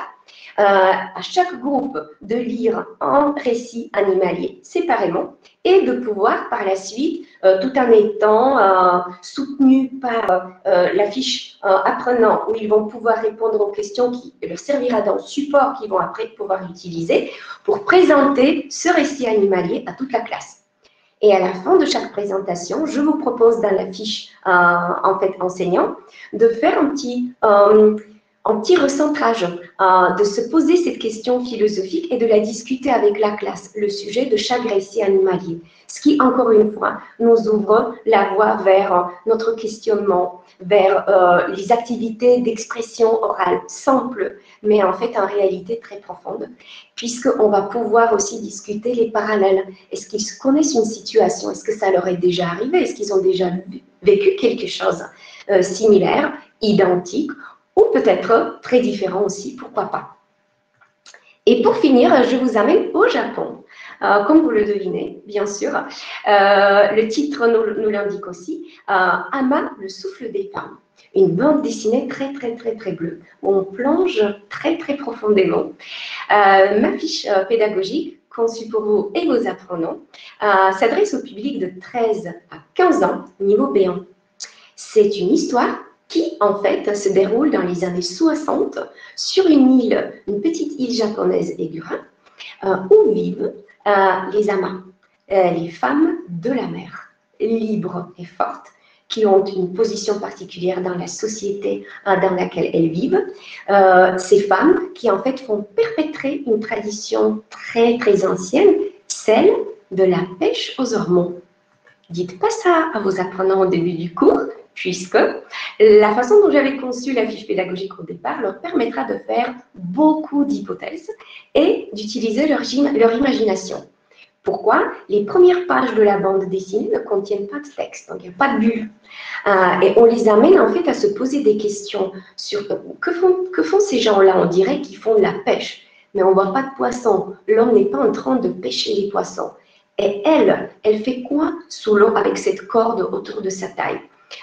À chaque groupe de lire un récit animalier séparément et de pouvoir par la suite, tout en étant soutenu par la fiche apprenant où ils vont pouvoir répondre aux questions qui leur servira d'un support qu'ils vont après pouvoir utiliser pour présenter ce récit animalier à toute la classe. Et à la fin de chaque présentation, je vous propose dans la fiche en fait enseignant de faire un petit recentrage, de se poser cette question philosophique et de la discuter avec la classe, le sujet de chaque récit animalier. Ce qui, encore une fois, nous ouvre la voie vers notre questionnement, vers les activités d'expression orale simples, mais en fait en réalité très profondes, puisqu'on va pouvoir aussi discuter les parallèles. Est-ce qu'ils connaissent une situation? Est-ce que ça leur est déjà arrivé? Est-ce qu'ils ont déjà vécu quelque chose similaire, identique, ou peut-être très différent aussi, pourquoi pas. Et pour finir, je vous amène au Japon. Comme vous le devinez, bien sûr, le titre nous l'indique aussi, Ama, le souffle des femmes. Une bande dessinée très, très, très, très bleue, où on plonge très, très profondément. Ma fiche pédagogique, conçue pour vous et vos apprenants, s'adresse au public de 13 à 15 ans, niveau B1. C'est une histoire qui, en fait, se déroule dans les années 60 sur une île, une petite île japonaise Egura, où vivent les amas, les femmes de la mer, libres et fortes, qui ont une position particulière dans la société dans laquelle elles vivent. Ces femmes qui, en fait, font perpétrer une tradition très, très ancienne, celle de la pêche aux hormones. Dites pas ça à vos apprenants au début du cours, puisque la façon dont j'avais conçu la fiche pédagogique au départ leur permettra de faire beaucoup d'hypothèses et d'utiliser leur imagination. Pourquoi? Les premières pages de la bande dessinée ne contiennent pas de texte, donc il n'y a pas de bulle. Et on les amène en fait à se poser des questions sur que font ces gens-là? On dirait qu'ils font de la pêche, mais on ne voit pas de poissons. L'homme n'est pas en train de pêcher les poissons. Et elle fait quoi sous l'eau avec cette corde autour de sa taille?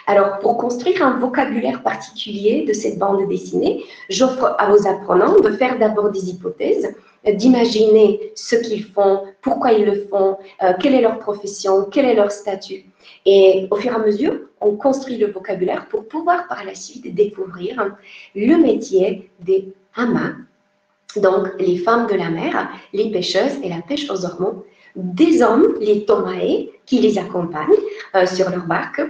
Alors, pour construire un vocabulaire particulier de cette bande dessinée, j'offre à vos apprenants de faire d'abord des hypothèses, d'imaginer ce qu'ils font, pourquoi ils le font, quelle est leur profession, quel est leur statut. Et au fur et à mesure, on construit le vocabulaire pour pouvoir par la suite découvrir le métier des hamas, donc les femmes de la mer, les pêcheuses et la pêche aux hormones, des hommes, les tomae, qui les accompagnent sur leur barque,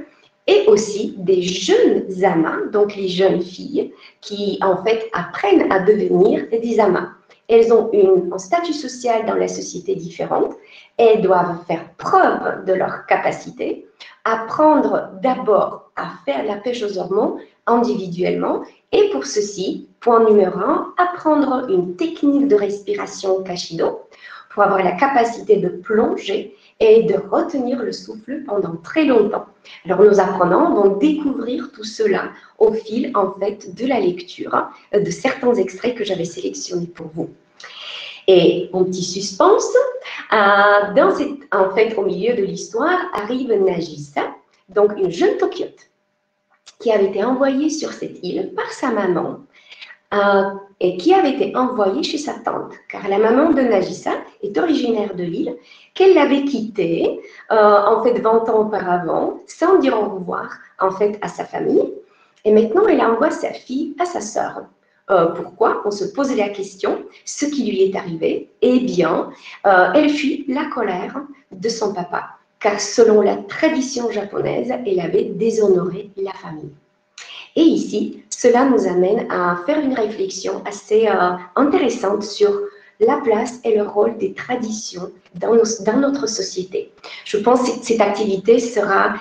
et aussi des jeunes amas, donc les jeunes filles, qui en fait apprennent à devenir des amas. Elles ont un statut social dans la société différente, elles doivent faire preuve de leur capacité, apprendre d'abord à faire la pêche aux hormones individuellement, et pour ceci, point numéro 1, apprendre une technique de respiration Kashido pour avoir la capacité de plonger et de retenir le souffle pendant très longtemps. Alors, nos apprenants vont découvrir tout cela au fil, en fait, de la lecture de certains extraits que j'avais sélectionnés pour vous. Et en petit suspense, en fait, au milieu de l'histoire, arrive Nagisa, donc une jeune Tokyote, qui avait été envoyée sur cette île par sa maman, et qui avait été envoyée chez sa tante, car la maman de Nagisa est originaire de l'île, qu'elle avait quittée, en fait, 20 ans auparavant, sans dire au revoir, en fait, à sa famille. Et maintenant, elle envoie sa fille à sa sœur. Pourquoi? On se posait la question, ce qui lui est arrivé. Eh bien, elle fuit la colère de son papa, car selon la tradition japonaise, elle avait déshonoré la famille. Et ici, cela nous amène à faire une réflexion assez intéressante sur la place et le rôle des traditions dans notre société. Je pense que cette activité sera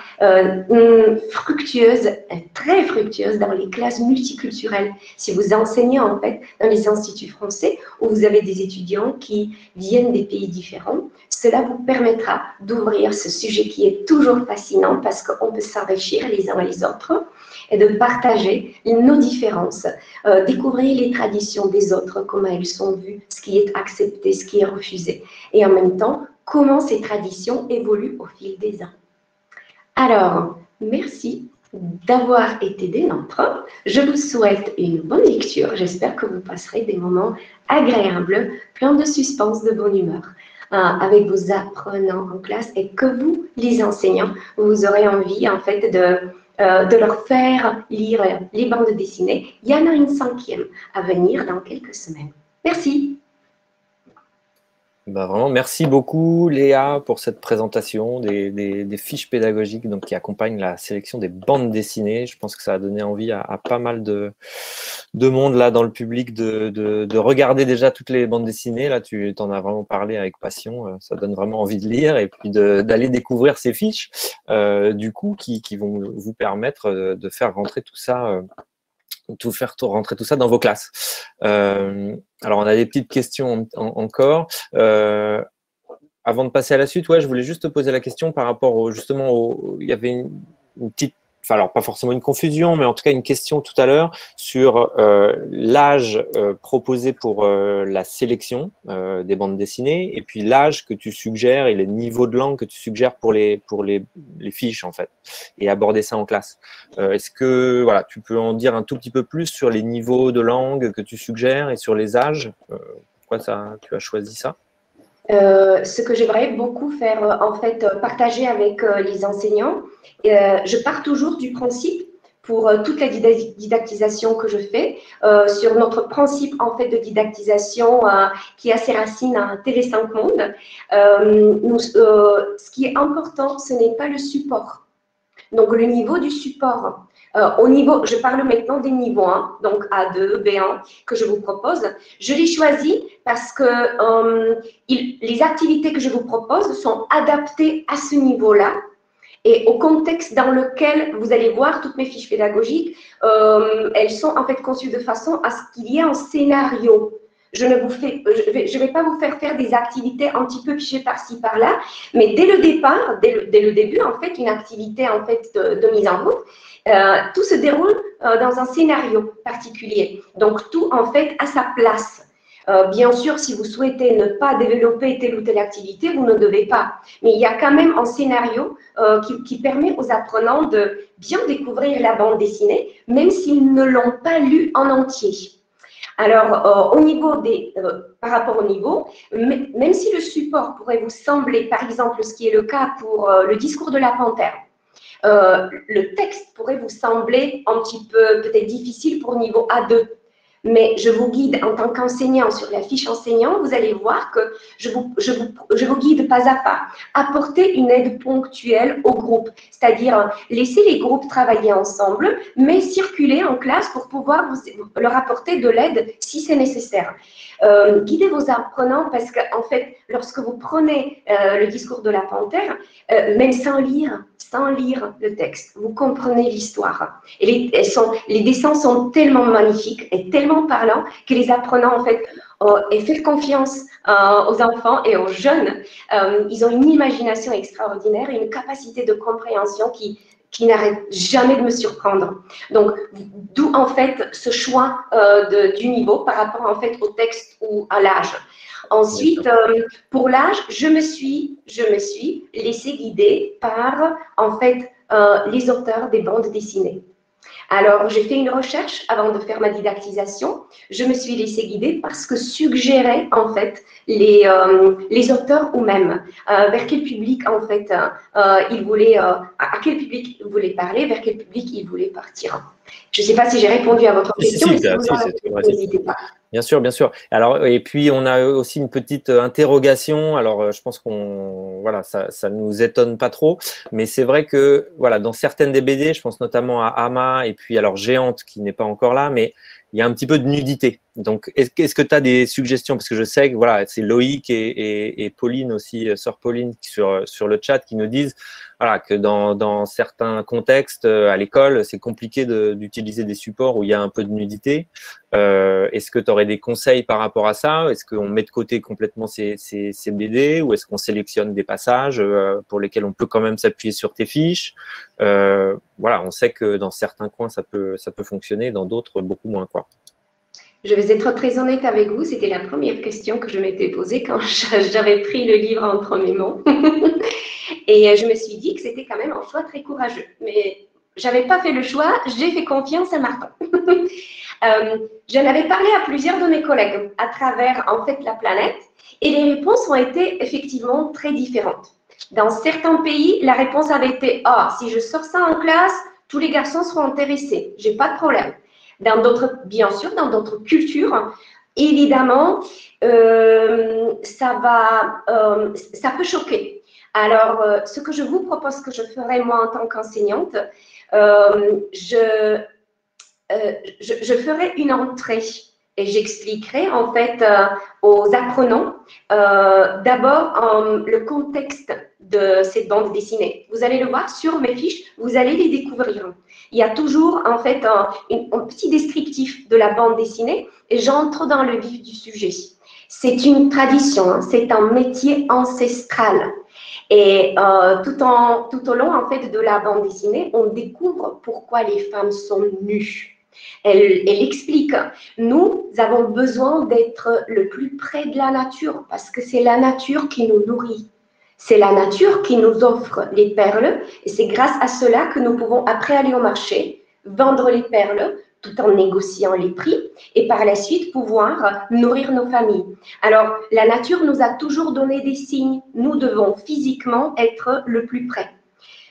fructueuse, très fructueuse dans les classes multiculturelles. Si vous enseignez en fait dans les instituts français où vous avez des étudiants qui viennent des pays différents, cela vous permettra d'ouvrir ce sujet qui est toujours fascinant parce qu'on peut s'enrichir les uns les autres et de partager nos différences, découvrir les traditions des autres, comment elles sont vues, ce qui est accepté, ce qui est refusé, et en même temps, comment ces traditions évoluent au fil des ans. Alors, merci d'avoir été des nôtres. Je vous souhaite une bonne lecture. J'espère que vous passerez des moments agréables, pleins de suspense, de bonne humeur, avec vos apprenants en classe et que vous, les enseignants, vous aurez envie en fait de leur faire lire les bandes dessinées. Il y en a une 5e à venir dans quelques semaines. Merci. Ben vraiment, merci beaucoup Léa pour cette présentation des fiches pédagogiques donc, qui accompagnent la sélection des bandes dessinées. Je pense que ça a donné envie à pas mal de monde là dans le public de regarder déjà toutes les bandes dessinées. Là, tu t'en as vraiment parlé avec passion. Ça donne vraiment envie de lire et puis d'aller découvrir ces fiches du coup qui vont vous permettre de faire rentrer tout ça. Rentrer tout ça dans vos classes. Alors, on a des petites questions encore. Avant de passer à la suite, ouais, je voulais juste te poser la question par rapport il y avait une petite, enfin alors pas forcément une confusion, mais en tout cas une question tout à l'heure sur l'âge proposé pour la sélection des bandes dessinées et puis l'âge que tu suggères et les niveaux de langue que tu suggères pour les fiches en fait et aborder ça en classe. Est-ce que voilà, tu peux en dire un tout petit peu plus sur les niveaux de langue que tu suggères et sur les âges? Pourquoi tu as choisi ça? Ce que j'aimerais beaucoup faire, en fait, partager avec les enseignants, je pars toujours du principe, pour toute la didactisation que je fais, sur notre principe, en fait, de didactisation qui a ses racines à Télé5 Monde. Ce qui est important, ce n'est pas le support. Donc, le niveau du support. Je parle maintenant des niveaux 1, donc A2, B1, que je vous propose. Je les choisis parce que les activités que je vous propose sont adaptées à ce niveau-là et au contexte dans lequel vous allez voir toutes mes fiches pédagogiques. Elles sont en fait conçues de façon à ce qu'il y ait un scénario. Je ne vais pas vous faire des activités un petit peu pichées par-ci, par-là, mais dès le départ, dès le début, en fait, une activité en fait, de mise en route, tout se déroule dans un scénario particulier. Donc, tout, en fait, à sa place. Bien sûr, si vous souhaitez ne pas développer telle ou telle activité, vous ne devez pas. Mais il y a quand même un scénario qui permet aux apprenants de bien découvrir la bande dessinée, même s'ils ne l'ont pas lu en entier. Alors, par rapport au niveau, même si le support pourrait vous sembler, par exemple, ce qui est le cas pour le discours de la panthère, le texte pourrait vous sembler un petit peu peut-être difficile pour niveau A2. Mais je vous guide en tant qu'enseignant sur la fiche enseignant, vous allez voir que je vous guide pas à pas. Apporter une aide ponctuelle au groupe, c'est-à-dire laisser les groupes travailler ensemble, mais circuler en classe pour pouvoir leur apporter de l'aide si c'est nécessaire. Guidez vos apprenants parce qu'en fait, lorsque vous prenez le discours de la panthère, même sans lire le texte, vous comprenez l'histoire. Et les dessins sont tellement magnifiques et tellement parlants que les apprenants, en fait, et faire confiance aux enfants et aux jeunes. Ils ont une imagination extraordinaire et une capacité de compréhension qui n'arrête jamais de me surprendre. Donc, d'où en fait ce choix du niveau par rapport en fait au texte ou à l'âge. Ensuite, pour l'âge, je me suis laissée guider par en fait les auteurs des bandes dessinées. Alors, j'ai fait une recherche avant de faire ma didactisation. Je me suis laissée guider par ce que suggéraient en fait les auteurs ou même vers quel public en fait ils voulaient, à quel public ils voulaient parler, vers quel public ils voulaient partir. Je ne sais pas si j'ai répondu à votre question. N'hésitez pas. Bien sûr, bien sûr. Alors, et puis, on a aussi une petite interrogation. Alors, je pense voilà, ça nous étonne pas trop. Mais c'est vrai que, voilà, dans certaines des BD, je pense notamment à Ama et puis, alors, Géante, qui n'est pas encore là, mais il y a un petit peu de nudité. Donc, est-ce que tu as des suggestions? Parce que je sais que, voilà, c'est Loïc et Pauline aussi, sœur Pauline, sur le chat, qui nous disent, voilà, que dans certains contextes, à l'école, c'est compliqué d'utiliser des supports où il y a un peu de nudité. Est-ce que tu aurais des conseils par rapport à ça? Est-ce qu'on met de côté complètement ces BD ou est-ce qu'on sélectionne des passages pour lesquels on peut quand même s'appuyer sur tes fiches? Voilà, on sait que dans certains coins, ça peut fonctionner, dans d'autres, beaucoup moins, quoi. Je vais être très honnête avec vous, c'était la première question que je m'étais posée quand j'avais pris le livre entre mes mains. Et je me suis dit que c'était quand même un choix très courageux. Mais je n'avais pas fait le choix, j'ai fait confiance à Martin. J'en avais parlé à plusieurs de mes collègues à travers en fait la planète et les réponses ont été effectivement très différentes. Dans certains pays, la réponse avait été « Ah, si je sors ça en classe, tous les garçons seront intéressés, j'ai pas de problème ». Dans d'autres, bien sûr, dans d'autres cultures, évidemment, ça peut choquer. Alors, ce que je vous propose que je ferai moi en tant qu'enseignante, je ferai une entrée et j'expliquerai en fait aux apprenants d'abord le contexte de cette bande dessinée. Vous allez le voir sur mes fiches, vous allez les découvrir. Il y a toujours en fait un petit descriptif de la bande dessinée et j'entre dans le vif du sujet. C'est une tradition, hein, c'est un métier ancestral. Et tout au long en fait de la bande dessinée, on découvre pourquoi les femmes sont nues. Elle explique, nous avons besoin d'être le plus près de la nature parce que c'est la nature qui nous nourrit. C'est la nature qui nous offre les perles et c'est grâce à cela que nous pouvons après aller au marché, vendre les perles tout en négociant les prix et par la suite pouvoir nourrir nos familles. Alors, la nature nous a toujours donné des signes. Nous devons physiquement être le plus près.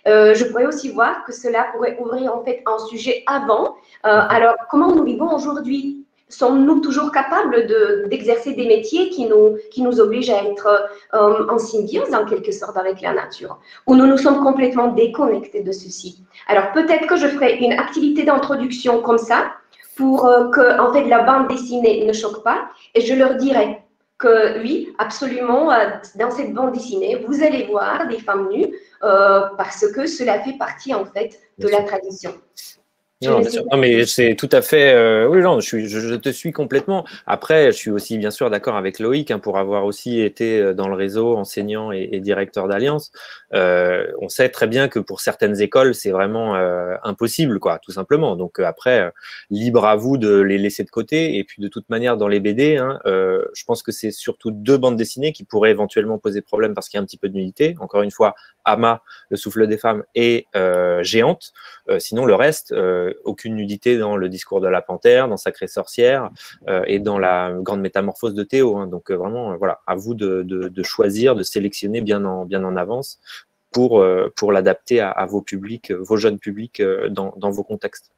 Je pourrais aussi voir que cela pourrait ouvrir en fait un sujet avant. Alors, comment nous vivons aujourd'hui? Sommes-nous toujours capables d'exercer des métiers qui nous obligent à être en symbiose en quelque sorte avec la nature? Ou nous sommes complètement déconnectés de ceci? Alors, peut-être que je ferai une activité d'introduction comme ça pour que en fait, la bande dessinée ne choque pas et je leur dirai que oui, absolument, dans cette bande dessinée, vous allez voir des femmes nues parce que cela fait partie en fait de la tradition. Non, bien sûr. Non, mais c'est tout à fait. Oui, non, je te suis complètement. Après, je suis aussi bien sûr d'accord avec Loïc pour avoir aussi été dans le réseau enseignant et directeur d'Alliance. On sait très bien que pour certaines écoles, c'est vraiment impossible, quoi, tout simplement. Donc après, libre à vous de les laisser de côté. Et puis de toute manière, dans les BD, je pense que c'est surtout 2 bandes dessinées qui pourraient éventuellement poser problème parce qu'il y a un petit peu de nudité. Encore une fois, Ama, le souffle des femmes, et Géante. Sinon, le reste, aucune nudité dans le discours de la panthère, dans Sacrée sorcière et dans la grande métamorphose de Théo. Donc vraiment, voilà, à vous de choisir, de sélectionner bien en avance pour l'adapter à vos publics, vos jeunes publics dans vos contextes.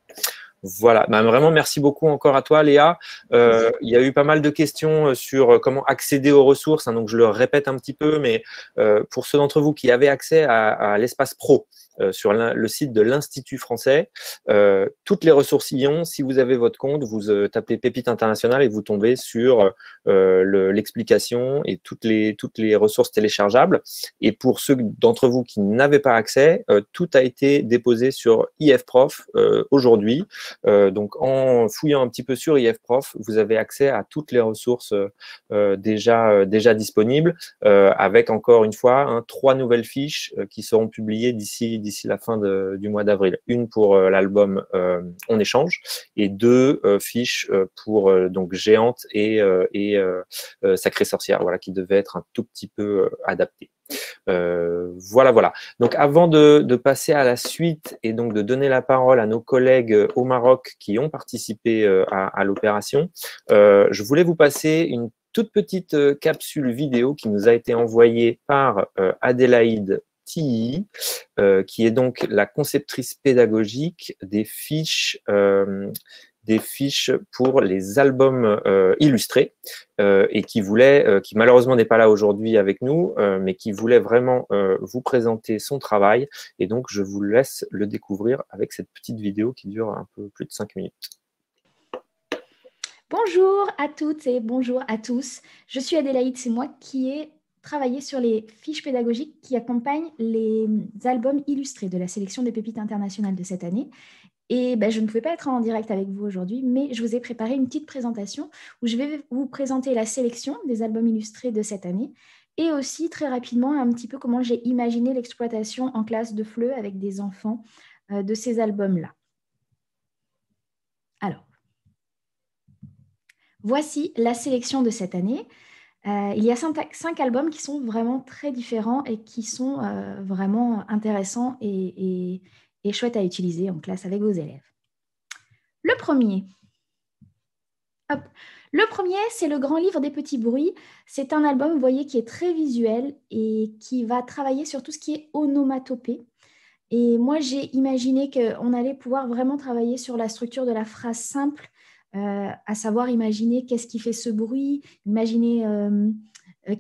Voilà, vraiment merci beaucoup encore à toi Léa. Il y a eu pas mal de questions sur comment accéder aux ressources, donc je le répète un petit peu, mais pour ceux d'entre vous qui avaient accès à l'espace pro, sur le site de l'Institut français, toutes les ressources y ont. Si vous avez votre compte, vous tapez Pépite Internationale et vous tombez sur l'explication et toutes les ressources téléchargeables. Et pour ceux d'entre vous qui n'avaient pas accès, tout a été déposé sur IFProf aujourd'hui. Donc en fouillant un petit peu sur IFProf, vous avez accès à toutes les ressources déjà disponibles, avec encore une fois 3 nouvelles fiches qui seront publiées d'ici la fin du mois d'avril. Une pour l'album On échange et 2 fiches pour donc Géante et Sacrée sorcière, voilà, qui devaient être un tout petit peu adaptées. Voilà. Donc, avant de passer à la suite et donc de donner la parole à nos collègues au Maroc qui ont participé à l'opération, je voulais vous passer une toute petite capsule vidéo qui nous a été envoyée par Adélaïde Tilly, qui est donc la conceptrice pédagogique des fiches pour les albums illustrés et qui malheureusement n'est pas là aujourd'hui avec nous, mais qui voulait vraiment vous présenter son travail. Et donc, je vous laisse le découvrir avec cette petite vidéo qui dure un peu plus de 5 minutes. Bonjour à toutes et bonjour à tous. Je suis Adélaïde, c'est moi qui ai travaillé sur les fiches pédagogiques qui accompagnent les albums illustrés de la sélection des pépites internationales de cette année. Et je ne pouvais pas être en direct avec vous aujourd'hui, mais je vous ai préparé une petite présentation où je vais vous présenter la sélection des albums illustrés de cette année et aussi très rapidement un petit peu comment j'ai imaginé l'exploitation en classe de FLE avec des enfants de ces albums-là. Alors, voici la sélection de cette année. Il y a 5 albums qui sont vraiment très différents et qui sont vraiment intéressants et chouettes à utiliser en classe avec vos élèves. Le premier, c'est le grand livre des petits bruits. C'est un album, vous voyez, qui est très visuel et qui va travailler sur tout ce qui est onomatopée. Et moi, j'ai imaginé qu'on allait pouvoir vraiment travailler sur la structure de la phrase simple, à savoir imaginer qu'est-ce qui fait ce bruit, imaginer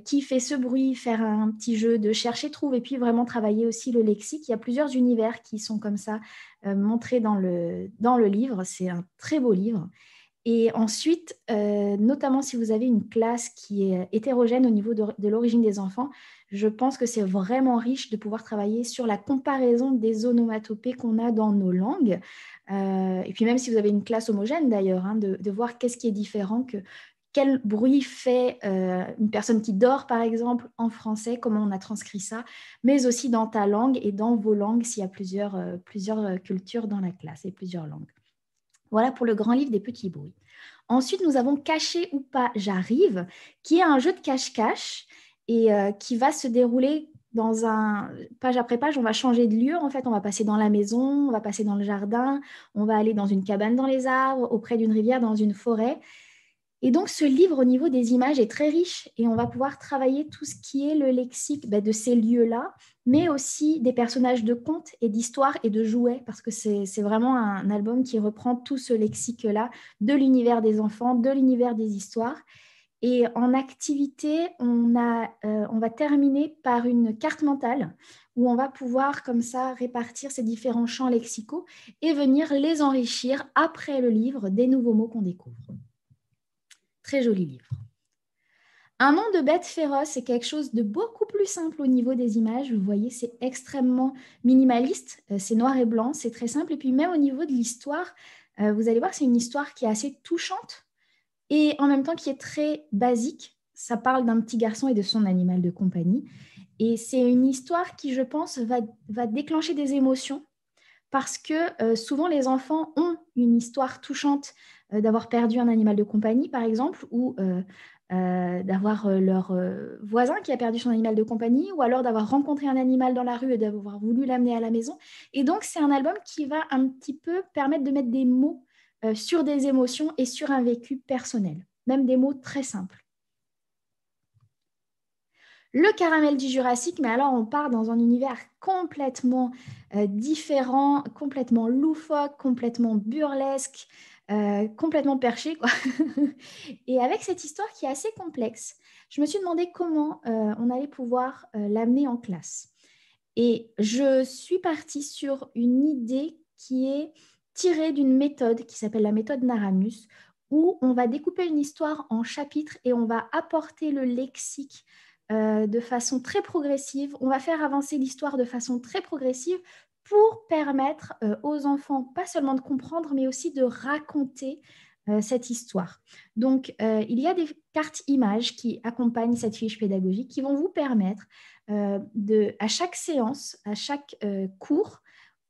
qui fait ce bruit, faire un petit jeu de chercher-trouve et puis vraiment travailler aussi le lexique. Il y a plusieurs univers qui sont comme ça montrés dans le livre. C'est un très beau livre. Et ensuite, notamment si vous avez une classe qui est hétérogène au niveau de l'origine des enfants, je pense que c'est vraiment riche de pouvoir travailler sur la comparaison des onomatopées qu'on a dans nos langues. Et puis même si vous avez une classe homogène d'ailleurs, de voir qu'est-ce qui est différent, quel bruit fait une personne qui dort par exemple en français, comment on a transcrit ça, mais aussi dans ta langue et dans vos langues s'il y a plusieurs cultures dans la classe et plusieurs langues. Voilà pour le grand livre des petits bruits. Ensuite, nous avons Caché ou pas, j'arrive, qui est un jeu de cache-cache et qui va se dérouler dans page après page. On va changer de lieu, en fait, on va passer dans la maison, on va passer dans le jardin, on va aller dans une cabane dans les arbres, auprès d'une rivière, dans une forêt. Et donc, ce livre, au niveau des images, est très riche et on va pouvoir travailler tout ce qui est le lexique de ces lieux-là, mais aussi des personnages de contes et d'histoires et de jouets, parce que c'est vraiment un album qui reprend tout ce lexique-là de l'univers des enfants, de l'univers des histoires. Et en activité, on va terminer par une carte mentale où on va pouvoir comme ça répartir ces différents champs lexicaux et venir les enrichir après le livre des nouveaux mots qu'on découvre. Très joli livre. Un nom de bête féroce, c'est quelque chose de beaucoup plus simple au niveau des images. Vous voyez, c'est extrêmement minimaliste. C'est noir et blanc, c'est très simple. Et puis même au niveau de l'histoire, vous allez voir, c'est une histoire qui est assez touchante et en même temps qui est très basique. Ça parle d'un petit garçon et de son animal de compagnie. Et c'est une histoire qui, je pense, va déclencher des émotions parce que souvent les enfants ont une histoire touchante d'avoir perdu un animal de compagnie, par exemple, ou d'avoir leur voisin qui a perdu son animal de compagnie, ou alors d'avoir rencontré un animal dans la rue et d'avoir voulu l'amener à la maison. Et donc, c'est un album qui va un petit peu permettre de mettre des mots sur des émotions et sur un vécu personnel, même des mots très simples. Le caramel du Jurassique, mais alors on part dans un univers complètement différent, complètement loufoque, complètement burlesque, complètement perché, quoi. Et avec cette histoire qui est assez complexe, je me suis demandé comment on allait pouvoir l'amener en classe. Et je suis partie sur une idée qui est tirée d'une méthode qui s'appelle la méthode Naramus, où on va découper une histoire en chapitres et on va apporter le lexique de façon très progressive. On va faire avancer l'histoire de façon très progressive pour permettre aux enfants, pas seulement de comprendre, mais aussi de raconter cette histoire. Donc, il y a des cartes images qui accompagnent cette fiche pédagogique qui vont vous permettre à chaque séance, à chaque cours,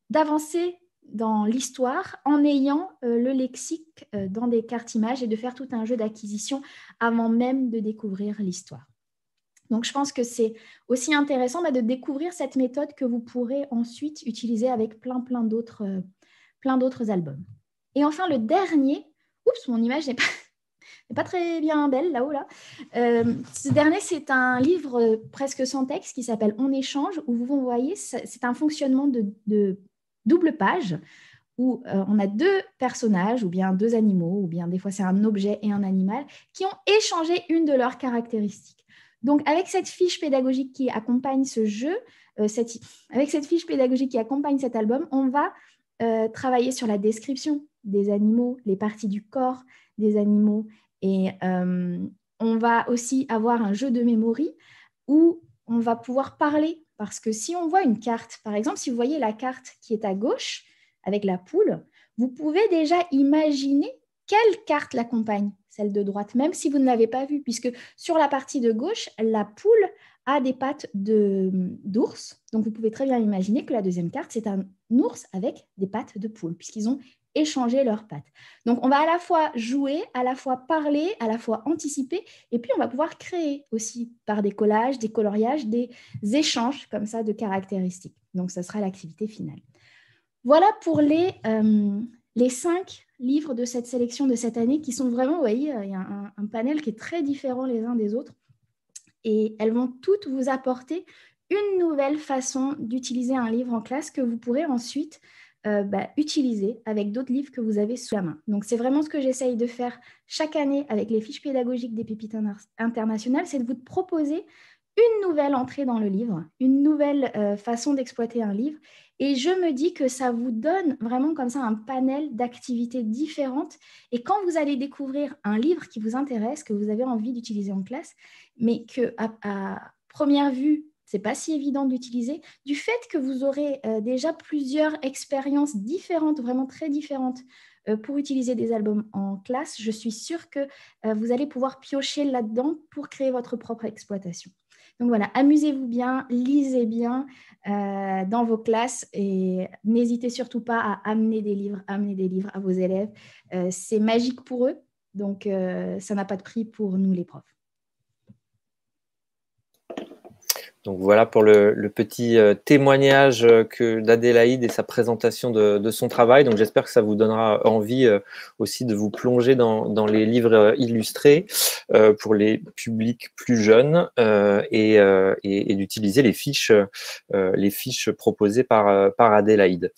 d'avancer dans l'histoire en ayant le lexique dans des cartes images et de faire tout un jeu d'acquisition avant même de découvrir l'histoire. Donc, je pense que c'est aussi intéressant de découvrir cette méthode que vous pourrez ensuite utiliser avec plein d'autres albums. Et enfin, le dernier, oups, mon image n'est pas très bien belle là-haut. Là. Ce dernier, c'est un livre presque sans texte qui s'appelle « On échange » où vous voyez, c'est un fonctionnement de double page où on a deux personnages ou bien deux animaux ou bien des fois c'est un objet et un animal qui ont échangé une de leurs caractéristiques. Donc, avec cette fiche pédagogique qui accompagne ce jeu, avec cette fiche pédagogique qui accompagne cet album, on va travailler sur la description des animaux, les parties du corps des animaux. Et on va aussi avoir un jeu de mémoire où on va pouvoir parler. Parce que si on voit une carte, par exemple, si vous voyez la carte qui est à gauche avec la poule, vous pouvez déjà imaginer quelle carte l'accompagne, celle de droite, même si vous ne l'avez pas vue, puisque sur la partie de gauche, la poule a des pattes d'ours. Donc, vous pouvez très bien imaginer que la deuxième carte, c'est un ours avec des pattes de poule, puisqu'ils ont échanger leurs pattes. Donc, on va à la fois jouer, à la fois parler, à la fois anticiper, et puis on va pouvoir créer aussi par des collages, des coloriages, des échanges comme ça de caractéristiques. Donc, ça sera l'activité finale. Voilà pour les 5 livres de cette sélection de cette année qui sont vraiment, vous voyez, il y a un panel qui est très différent les uns des autres et elles vont toutes vous apporter une nouvelle façon d'utiliser un livre en classe que vous pourrez ensuite utiliser avec d'autres livres que vous avez sous la main. Donc, c'est vraiment ce que j'essaye de faire chaque année avec les fiches pédagogiques des pépites internationales, c'est de vous proposer une nouvelle entrée dans le livre, une nouvelle façon d'exploiter un livre. Et je me dis que ça vous donne vraiment comme ça un panel d'activités différentes. Et quand vous allez découvrir un livre qui vous intéresse, que vous avez envie d'utiliser en classe, mais qu'à première vue, ce n'est pas si évident d'utiliser, du fait que vous aurez déjà plusieurs expériences différentes, vraiment très différentes, pour utiliser des albums en classe, je suis sûre que vous allez pouvoir piocher là-dedans pour créer votre propre exploitation. Donc voilà, amusez-vous bien, lisez bien dans vos classes et n'hésitez surtout pas à amener des livres à vos élèves. C'est magique pour eux, donc ça n'a pas de prix pour nous les profs. Donc voilà pour le petit témoignage d'Adélaïde et sa présentation de son travail. Donc j'espère que ça vous donnera envie aussi de vous plonger dans les livres illustrés pour les publics plus jeunes et d'utiliser les fiches proposées par Adélaïde.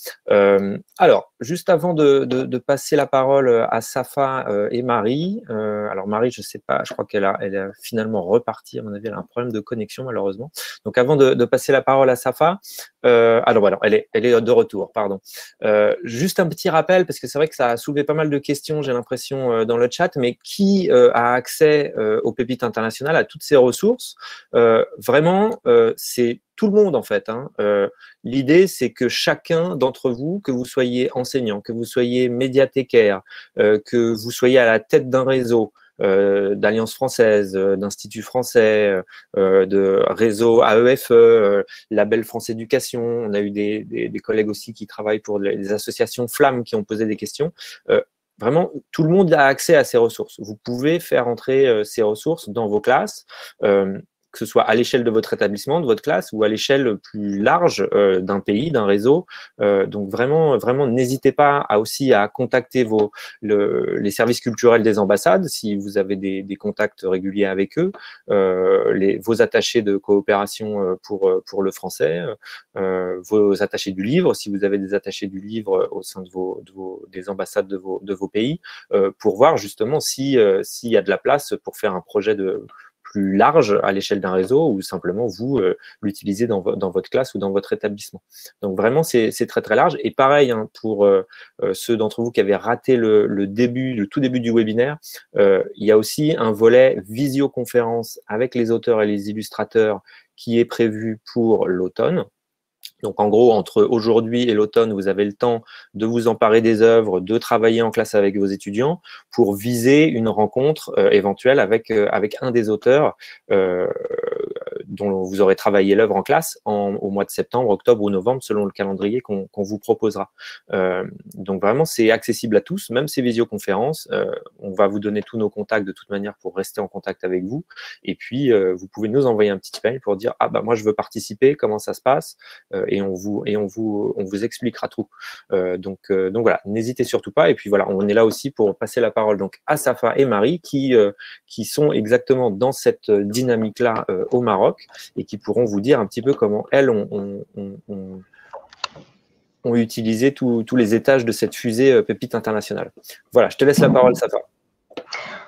Alors, juste avant de passer la parole à Safa et Marie, alors Marie, je sais pas, je crois qu'elle a finalement reparti, à mon avis, elle a un problème de connexion malheureusement. Donc avant de passer la parole à Safa, alors voilà, elle est de retour, pardon. Juste un petit rappel, parce que c'est vrai que ça a soulevé pas mal de questions, j'ai l'impression, dans le chat, mais qui a accès aux pépites internationales, à toutes ces ressources? Vraiment, c'est tout le monde en fait, hein. L'idée, c'est que chacun d'entre vous, que vous soyez enseignant, que vous soyez médiathécaire, que vous soyez à la tête d'un réseau, d'Alliance française, d'Institut français, de réseau AEFE, Label France Éducation. On a eu des collègues aussi qui travaillent pour les associations Flammes qui ont posé des questions. Vraiment, tout le monde a accès à ces ressources. Vous pouvez faire entrer ces ressources dans vos classes, que ce soit à l'échelle de votre établissement, de votre classe, ou à l'échelle plus large d'un pays, d'un réseau. Donc vraiment, n'hésitez pas aussi à contacter les services culturels des ambassades, si vous avez des contacts réguliers avec eux, vos attachés de coopération pour le français, vos attachés du livre, si vous avez des attachés du livre au sein des ambassades de vos pays, pour voir justement s'il y a de la place pour faire un projet plus large à l'échelle d'un réseau, ou simplement vous l'utilisez dans votre classe ou dans votre établissement. Donc vraiment, c'est très très large. Et pareil, hein, pour ceux d'entre vous qui avaient raté le tout début du webinaire, il y a aussi un volet visioconférence avec les auteurs et les illustrateurs qui est prévu pour l'automne. Donc, en gros, entre aujourd'hui et l'automne, vous avez le temps de vous emparer des œuvres, de travailler en classe avec vos étudiants pour viser une rencontre éventuelle avec un des auteurs dont vous aurez travaillé l'œuvre en classe au mois de septembre, octobre ou novembre, selon le calendrier qu'on vous proposera. Donc, vraiment, c'est accessible à tous, même ces visioconférences. On va vous donner tous nos contacts de toute manière pour rester en contact avec vous. Et puis, vous pouvez nous envoyer un petit email pour dire « Ah, bah, moi, je veux participer, comment ça se passe ?» Et on vous expliquera tout. Donc voilà, n'hésitez surtout pas. Et puis voilà, on est là aussi pour passer la parole donc à Safa et Marie qui sont exactement dans cette dynamique-là au Maroc et qui pourront vous dire un petit peu comment elles ont utilisé tous les étages de cette fusée Pépite Internationale. Voilà, je te laisse la parole, Safa.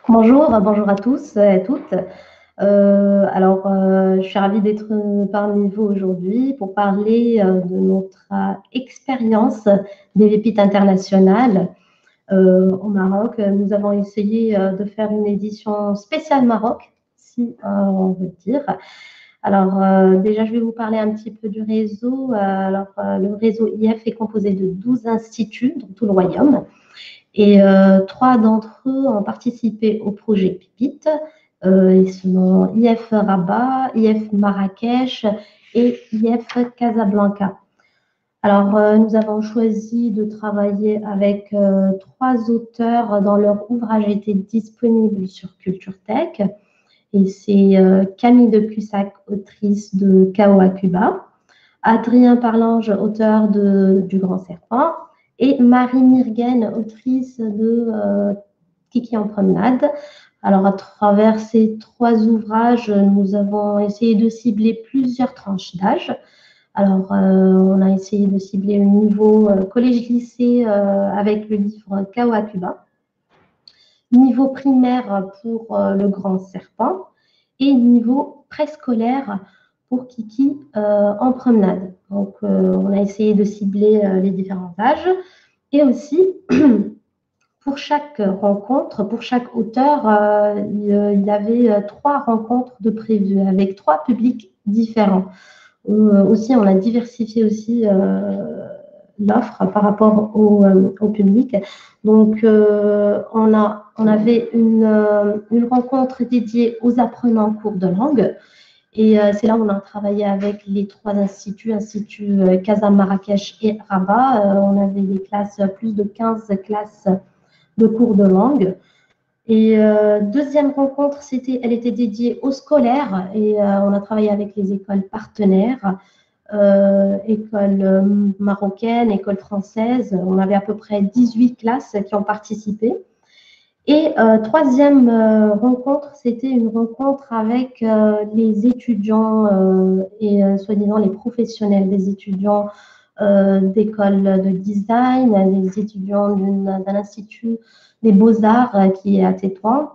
Bonjour à tous et à toutes. Je suis ravie d'être parmi vous aujourd'hui pour parler de notre expérience des pépites internationales au Maroc. Nous avons essayé de faire une édition spéciale Maroc, si on veut dire. Déjà, je vais vous parler un petit peu du réseau. Le réseau IF est composé de 12 instituts dans tout le royaume et 3 d'entre eux ont participé au projet Pépite. Ils sont IF Rabat, IF Marrakech et IF Casablanca. Nous avons choisi de travailler avec 3 auteurs dont leur ouvrage était disponible sur Culture Tech. Et c'est Camille de Cussac, autrice de Chaos à Cuba, Adrien Parlange, auteur du Grand Serpent, et Marie Mirgen, autrice de Kiki en promenade. À travers ces 3 ouvrages, nous avons essayé de cibler plusieurs tranches d'âge. On a essayé de cibler le niveau collège-lycée avec le livre Chaos à Cuba, niveau primaire pour le Grand Serpent et niveau préscolaire pour Kiki en promenade. Donc, on a essayé de cibler les différents âges et aussi pour chaque rencontre, pour chaque auteur, il y avait 3 rencontres de prévues avec 3 publics différents. Aussi, on a diversifié aussi l'offre par rapport au public. Donc, on avait une rencontre dédiée aux apprenants cours de langue. Et c'est là où on a travaillé avec les 3 instituts, Institut Casa, Marrakech et Rabat. On avait des classes, plus de 15 classes de cours de langue. Et deuxième rencontre, elle était dédiée aux scolaires et on a travaillé avec les écoles partenaires, écoles marocaines, écoles françaises. On avait à peu près 18 classes qui ont participé. Et troisième rencontre, c'était une rencontre avec les étudiants et soi-disant les professionnels des étudiants d'écoles de design, des étudiants d'un institut des beaux-arts qui est à Tétouan,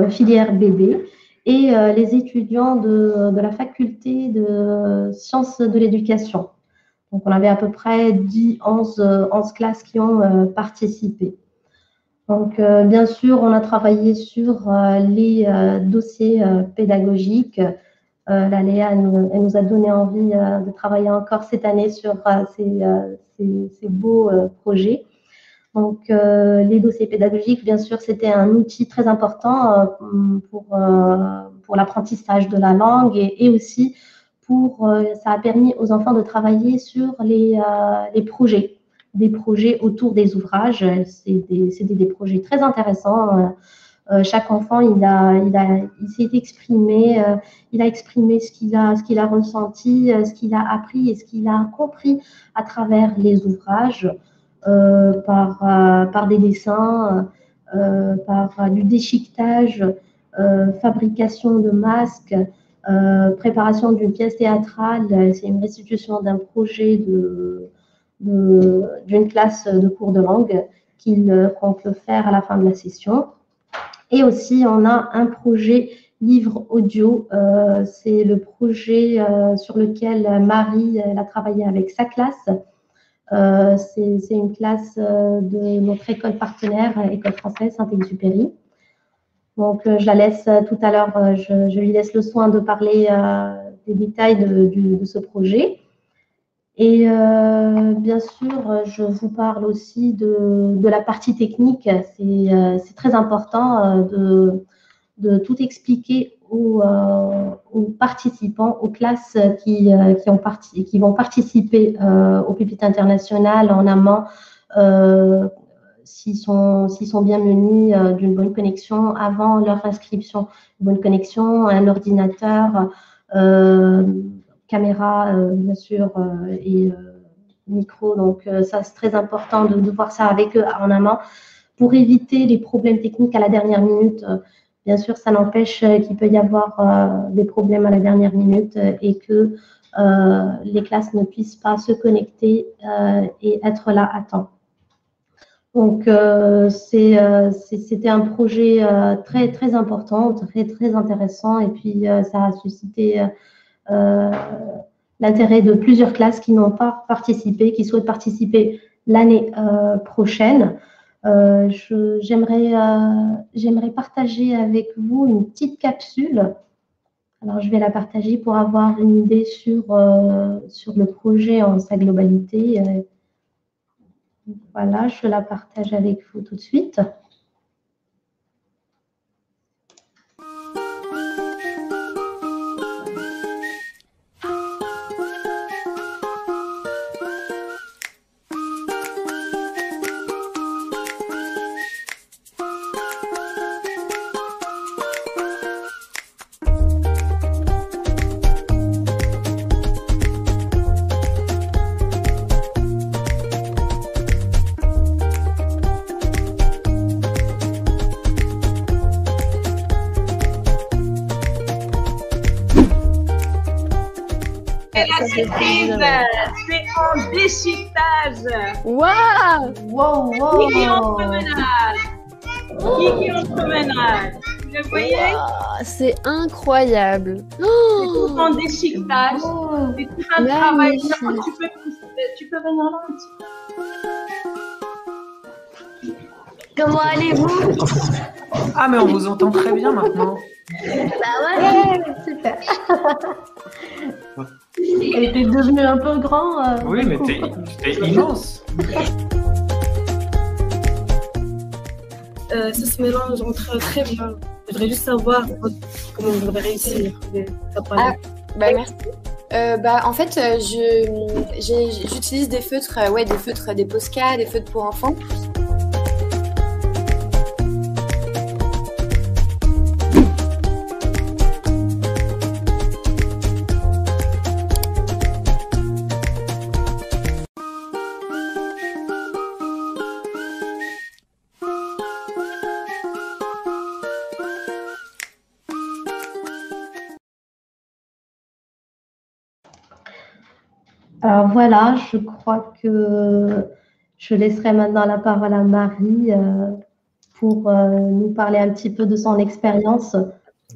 filière bébé, et les étudiants de la faculté de sciences de l'éducation. Donc, on avait à peu près 11 classes qui ont participé. Donc, bien sûr, on a travaillé sur les dossiers pédagogiques. La Léa, elle nous a donné envie de travailler encore cette année sur ces beaux projets. Donc, les dossiers pédagogiques, bien sûr, c'était un outil très important pour l'apprentissage de la langue et aussi ça a permis aux enfants de travailler sur les projets, des projets autour des ouvrages. C'était des projets très intéressants. Chaque enfant, il s'est exprimé, il a exprimé ce qu'il a ressenti, ce qu'il a appris et ce qu'il a compris à travers les ouvrages, par des dessins, par du déchiquetage, fabrication de masques, préparation d'une pièce théâtrale. C'est une restitution d'un projet d'une classe de cours de langue qu'on peut faire à la fin de la session. Et aussi, on a un projet livre audio. C'est le projet sur lequel Marie a travaillé avec sa classe. C'est une classe de notre école partenaire, École française Saint-Exupéry. Donc, je la laisse tout à l'heure, je lui laisse le soin de parler des détails de ce projet. Et bien sûr, je vous parle aussi de la partie technique. C'est très important de tout expliquer aux participants, aux classes qui vont participer au Pépite International en amont, s'ils sont bien munis d'une bonne connexion avant leur inscription. Une bonne connexion, un ordinateur, caméra, bien sûr, et micro. Donc, ça, c'est très important de voir ça avec eux en amont pour éviter les problèmes techniques à la dernière minute. Bien sûr, ça n'empêche qu'il peut y avoir des problèmes à la dernière minute et que les classes ne puissent pas se connecter et être là à temps. Donc, c'était un projet très, très important, très, très intéressant. Et puis, ça a suscité l'intérêt de plusieurs classes qui n'ont pas participé, qui souhaitent participer l'année prochaine. J'aimerais partager avec vous une petite capsule. Alors, je vais la partager pour avoir une idée sur le projet en sa globalité. Voilà, je la partage avec vous tout de suite. C'est en déchiquetage. Waouh! Wow, wow. Qui est entremenage? Qui est entremenage? Vous le voyez? Wow, c'est incroyable. C'est tout en déchiquetage. C'est tout un travail. Tu peux venir là un petit peu. Comment allez-vous? Ah, mais on vous entend très bien maintenant. Bah ouais, super. Elle était devenue un peu grand. Oui, mais t'es immense. Ça se mélange entre très bien. Je voudrais juste savoir comment vous allez réussir. Merci. En fait, j'utilise des feutres, des Posca, des feutres pour enfants. Alors voilà, je crois que je laisserai maintenant la parole à Marie pour nous parler un petit peu de son expérience.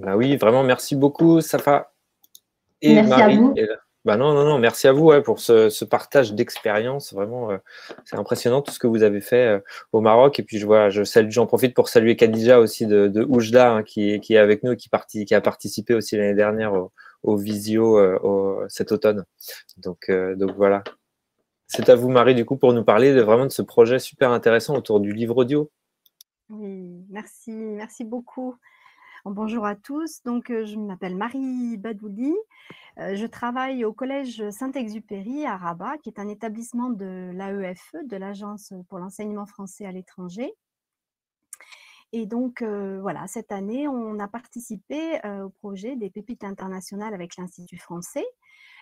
Bah oui, vraiment, merci beaucoup, Safa et Merci à Marie. vous. Bah non, non, non, merci à vous ouais, pour ce partage d'expérience. Vraiment, c'est impressionnant tout ce que vous avez fait au Maroc. Et puis, j'en profite pour saluer Khadija aussi de Oujda, hein, qui est avec nous et qui a participé aussi l'année dernière au Visio cet automne. Donc voilà. C'est à vous, Marie, du coup, pour nous parler vraiment de ce projet super intéressant autour du livre audio. Oui, merci beaucoup. Bonjour à tous. Donc, je m'appelle Marie Badouli. Je travaille au collège Saint-Exupéry à Rabat, qui est un établissement de l'AEFE, de l'Agence pour l'enseignement français à l'étranger. Et donc, voilà, cette année, on a participé au projet des pépites internationales avec l'Institut français.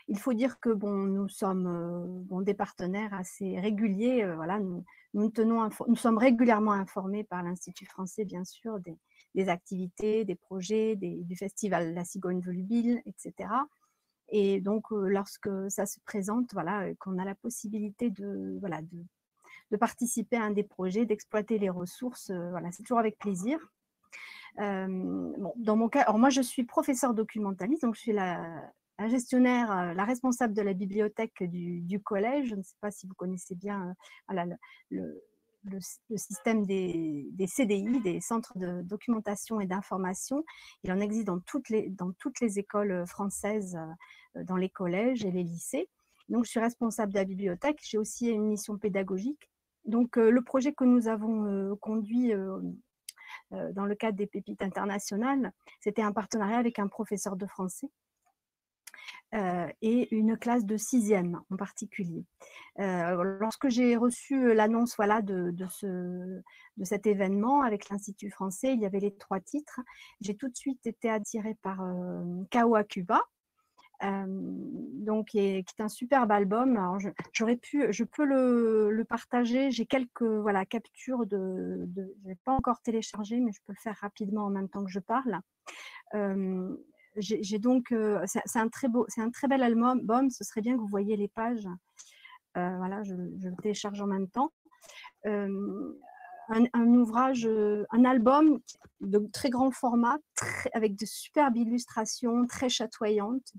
Il faut dire que nous sommes des partenaires assez réguliers. Voilà, nous sommes régulièrement informés par l'Institut français, bien sûr, des activités, des projets, du festival La Cigogne Volubile, etc. Et donc, lorsque ça se présente, voilà, qu'on a la possibilité de participer à un des projets, d'exploiter les ressources, voilà, c'est toujours avec plaisir. Dans mon cas, alors moi, je suis professeure documentaliste, donc je suis la gestionnaire, la responsable de la bibliothèque du collège. Je ne sais pas si vous connaissez bien le système des CDI, des centres de documentation et d'information. Il en existe dans toutes les écoles françaises, dans les collèges et les lycées. Donc, je suis responsable de la bibliothèque. J'ai aussi une mission pédagogique. Donc, le projet que nous avons conduit dans le cadre des pépites internationales, c'était un partenariat avec un professeur de français et une classe de 6e en particulier. Lorsque j'ai reçu l'annonce de cet événement avec l'Institut français, il y avait les 3 titres. J'ai tout de suite été attirée par Chaos à Cuba, donc, qui est un superbe album. Alors, je peux le partager. J'ai quelques captures je n'ai pas encore téléchargé, mais je peux le faire rapidement en même temps que je parle. J'ai donc, c'est un très bel album. Ce serait bien que vous voyiez les pages. Voilà, je le télécharge en même temps. Un ouvrage, un album de très grand format, avec de superbes illustrations, très chatoyantes,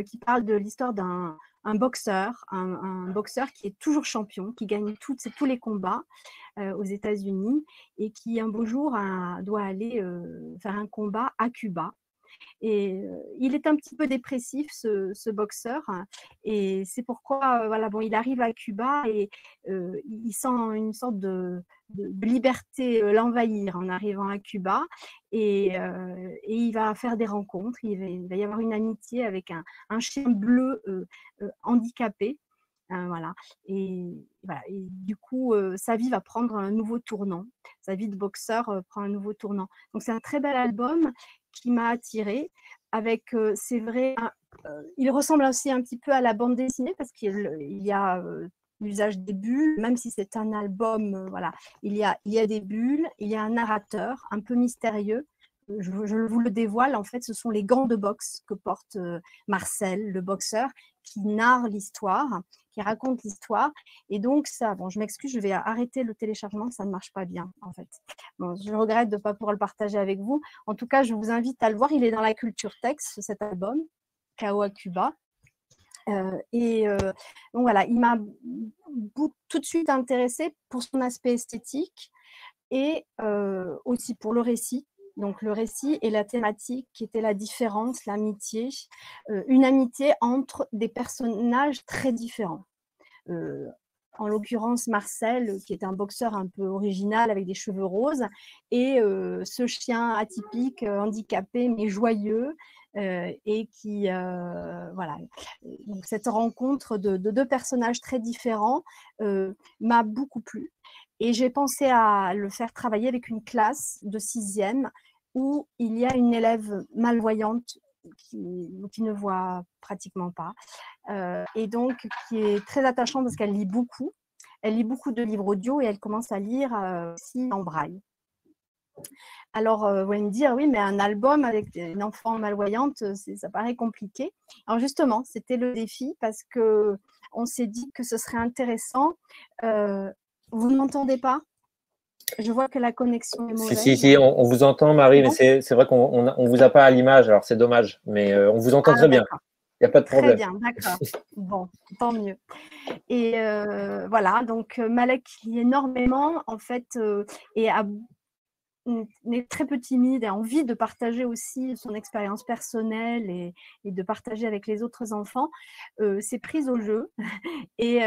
qui parle de l'histoire d'un boxeur, un boxeur qui est toujours champion, qui gagne tous les combats aux États-Unis et qui un beau jour doit aller faire un combat à Cuba. Et il est un petit peu dépressif, ce boxeur, et c'est pourquoi il arrive à Cuba et il sent une sorte de liberté l'envahir en arrivant à Cuba, et il va faire des rencontres. Il va y avoir une amitié avec un chien bleu handicapé. Voilà. Et du coup, sa vie va prendre un nouveau tournant. Sa vie de boxeur prend un nouveau tournant. Donc, c'est un très bel album qui m'a attirée. Avec, c'est vrai, il ressemble aussi un petit peu à la bande dessinée parce qu'il y a l'usage des bulles, même si c'est un album, il y a des bulles, il y a un narrateur un peu mystérieux. Je vous le dévoile, en fait, ce sont les gants de boxe que porte Marcel, le boxeur, qui narre l'histoire, qui raconte l'histoire. Et donc, ça, je m'excuse, je vais arrêter le téléchargement, ça ne marche pas bien, en fait. Je regrette de ne pas pouvoir le partager avec vous. En tout cas, je vous invite à le voir. Il est dans la culture texte, cet album, Chaos à Cuba. Donc voilà, il m'a tout de suite intéressée pour son aspect esthétique et aussi pour le récit. Donc le récit et la thématique qui était la différence, l'amitié, une amitié entre des personnages très différents. En l'occurrence Marcel, qui est un boxeur un peu original avec des cheveux roses, et ce chien atypique, handicapé mais joyeux, et qui, donc cette rencontre de 2 personnages très différents m'a beaucoup plu. Et j'ai pensé à le faire travailler avec une classe de 6e où il y a une élève malvoyante qui ne voit pratiquement pas, et donc qui est très attachante parce qu'elle lit beaucoup. Elle lit beaucoup de livres audio et elle commence à lire aussi en braille. Alors, vous allez me dire, oui, mais un album avec une enfant malvoyante, ça paraît compliqué. Alors justement, c'était le défi parce qu'on s'est dit que ce serait intéressant. Vous ne m'entendez pas? Je vois que la connexion est mauvaise. Si, on vous entend, Marie, mais c'est vrai qu'on ne vous a pas à l'image, alors c'est dommage, mais on vous entend très bien. Il n'y a pas de problème. Très bien, d'accord. Bon, tant mieux. Et voilà, donc Malek lit énormément, en fait, et est très peu timide et a envie de partager aussi son expérience personnelle et de partager avec les autres enfants, s'est prise au jeu et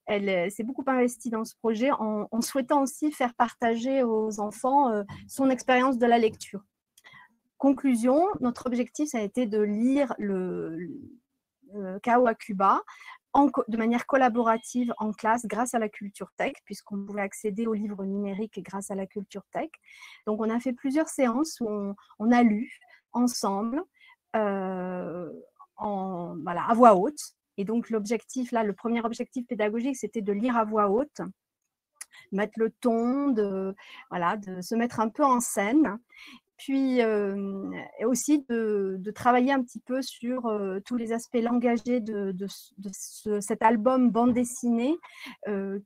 elle s'est beaucoup investie dans ce projet en souhaitant aussi faire partager aux enfants son expérience de la lecture. Conclusion, notre objectif, ça a été de lire le Kawakuba de manière collaborative en classe grâce à la Culture Tech, puisqu'on pouvait accéder aux livres numériques grâce à la Culture Tech. Donc, on a fait plusieurs séances où on a lu ensemble à voix haute. Et donc, l'objectif, là, le premier objectif pédagogique, c'était de lire à voix haute, mettre le ton, de se mettre un peu en scène. Puis et aussi de travailler un petit peu sur tous les aspects langagiers de cet album bande dessinée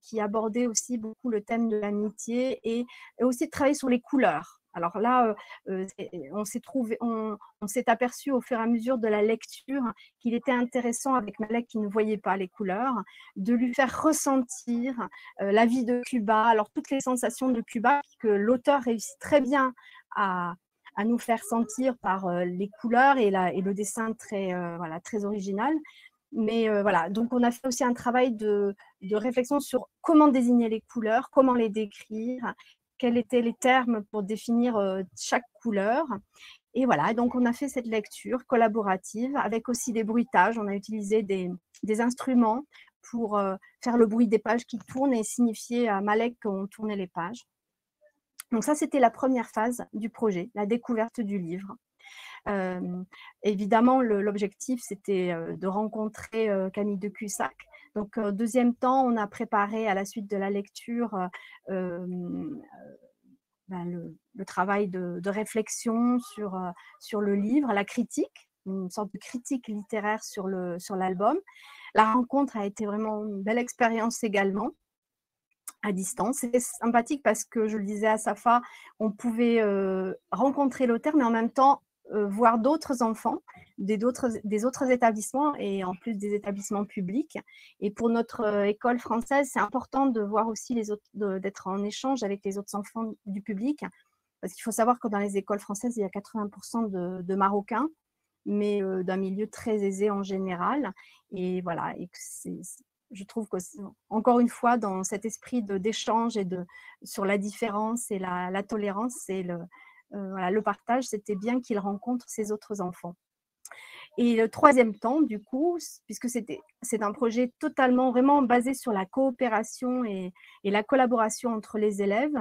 qui abordait aussi beaucoup le thème de l'amitié et aussi de travailler sur les couleurs. Alors là, on s'est aperçu au fur et à mesure de la lecture qu'il était intéressant avec Malek qui ne voyait pas les couleurs, de lui faire ressentir la vie de Cuba, alors toutes les sensations de Cuba que l'auteur réussit très bien à nous faire sentir par les couleurs et le dessin très original. Mais voilà, donc on a fait aussi un travail de réflexion sur comment désigner les couleurs, comment les décrire, quels étaient les termes pour définir chaque couleur. Et voilà, donc on a fait cette lecture collaborative avec aussi des bruitages. On a utilisé des instruments pour faire le bruit des pages qui tournent et signifier à Malek qu'on tournait les pages. Donc ça, c'était la première phase du projet, la découverte du livre. Évidemment, l'objectif, c'était de rencontrer Camille de Cussac. Donc, deuxième temps, on a préparé à la suite de la lecture le travail de réflexion sur le livre, la critique, une sorte de critique littéraire sur l'album. La rencontre a été vraiment une belle expérience également, à distance. C'était sympathique parce que, je le disais à Safa, on pouvait rencontrer l'auteur, mais en même temps voir d'autres enfants des autres établissements et en plus des établissements publics. Et pour notre école française, c'est important de voir aussi les autres, d'être en échange avec les autres enfants du public, parce qu'il faut savoir que dans les écoles françaises, il y a 80% de Marocains, mais d'un milieu très aisé en général. Et voilà, et je trouve que, encore une fois, dans cet esprit d'échange et sur la différence et la tolérance et le partage, c'était bien qu'il rencontre ses autres enfants. Et le troisième temps, du coup, puisque c'est un projet totalement, vraiment basé sur la coopération et la collaboration entre les élèves,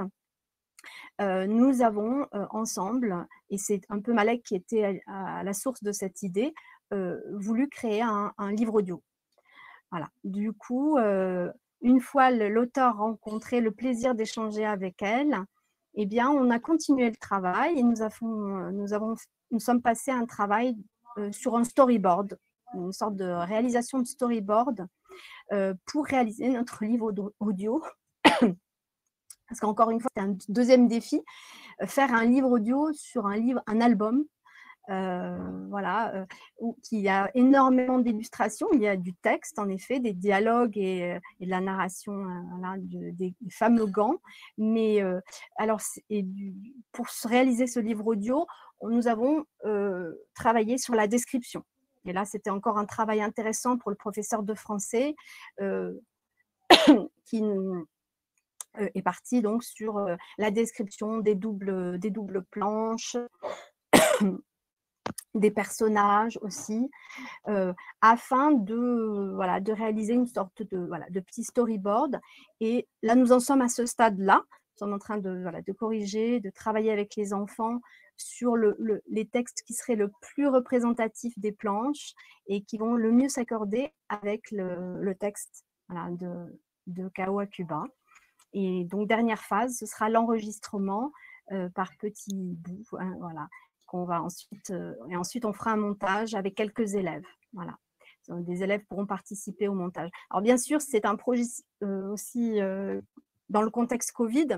nous avons ensemble, et c'est un peu Malek qui était à la source de cette idée, voulu créer un livre audio. Voilà. Du coup, une fois l'auteur rencontré, le plaisir d'échanger avec elle, eh bien, on a continué le travail et nous sommes passés à un travail sur un storyboard, une sorte de réalisation de storyboard pour réaliser notre livre audio. Parce qu'encore une fois, c'est un deuxième défi, faire un livre audio sur un album. Qui a énormément d'illustrations, il y a du texte en effet, des dialogues et de la narration des fameux gants, mais pour réaliser ce livre audio, nous avons travaillé sur la description. Et là, c'était encore un travail intéressant pour le professeur de français qui est parti donc sur la description des doubles planches, des personnages aussi, afin de réaliser une sorte de petit storyboard. Et là, nous en sommes à ce stade-là. Nous sommes en train de corriger, de travailler avec les enfants sur les textes qui seraient le plus représentatifs des planches et qui vont le mieux s'accorder avec le texte de Kawakuba. Et donc, dernière phase, ce sera l'enregistrement par petits bouts, hein, voilà, qu'on va ensuite, et ensuite on fera un montage avec quelques élèves, voilà. Des élèves pourront participer au montage. Alors bien sûr, c'est un projet aussi dans le contexte Covid.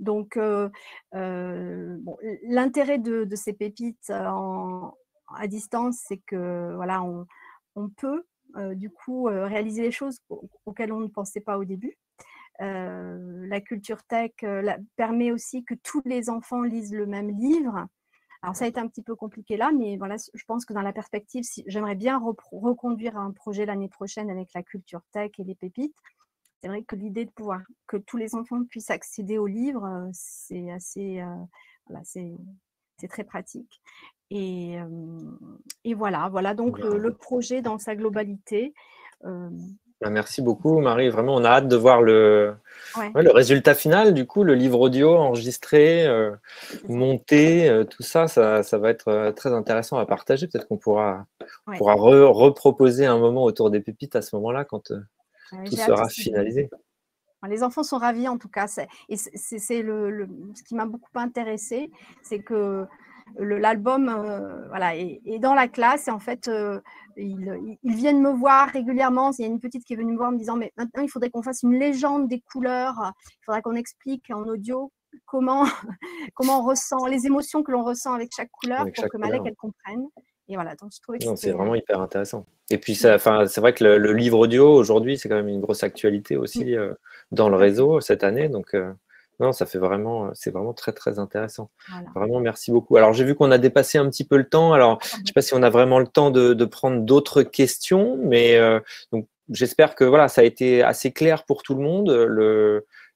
Donc, bon, l'intérêt de ces pépites à distance, c'est que voilà, on peut du coup réaliser les choses auxquelles on ne pensait pas au début. La culture tech permet aussi que tous les enfants lisent le même livre. Alors, ça a été un petit peu compliqué là, mais voilà, je pense que dans la perspective, j'aimerais bien reconduire un projet l'année prochaine avec la culture tech et les pépites. C'est vrai que l'idée de pouvoir que tous les enfants puissent accéder aux livres, c'est assez, voilà, c'est très pratique. Et voilà donc le projet dans sa globalité. Merci beaucoup, Marie. Vraiment, on a hâte de voir le résultat final. Du coup, le livre audio enregistré, monté, tout ça, ça va être très intéressant à partager. Peut-être qu'on pourra reproposer un moment autour des pépites à ce moment-là, quand tout sera finalisé. Les enfants sont ravis en tout cas. Et c'est ce qui m'a beaucoup intéressée, c'est que l'album voilà, est dans la classe et en fait, ils viennent me voir régulièrement. Il y a une petite qui est venue me voir en me disant « mais maintenant, il faudrait qu'on fasse une légende des couleurs, il faudrait qu'on explique en audio comment on ressent, les émotions que l'on ressent avec chaque couleur pour que Malek, elle comprenne. » Et voilà, donc je trouvais que c'est vraiment hyper intéressant. Et puis, c'est vrai que le livre audio, aujourd'hui, c'est quand même une grosse actualité aussi dans le réseau cette année. Donc, non, c'est vraiment très, très intéressant. Voilà. Vraiment, merci beaucoup. Alors, j'ai vu qu'on a dépassé un petit peu le temps. Alors, je ne sais pas si on a vraiment le temps de prendre d'autres questions, mais donc, j'espère que voilà, ça a été assez clair pour tout le monde.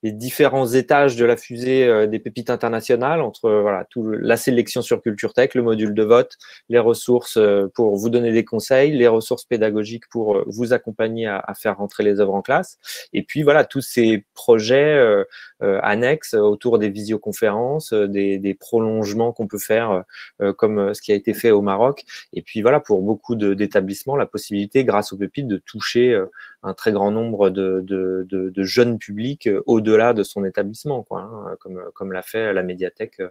Les différents étages de la fusée des pépites internationales, entre voilà, la sélection sur Culture Tech, le module de vote, les ressources pour vous donner des conseils, les ressources pédagogiques pour vous accompagner à faire rentrer les œuvres en classe, et puis voilà, tous ces projets annexes autour des visioconférences, des prolongements qu'on peut faire comme ce qui a été fait au Maroc, et puis voilà, pour beaucoup d'établissements, la possibilité, grâce aux pépites, de toucher un très grand nombre de jeunes publics au-delà de son établissement, quoi, hein, comme l'a fait la médiathèque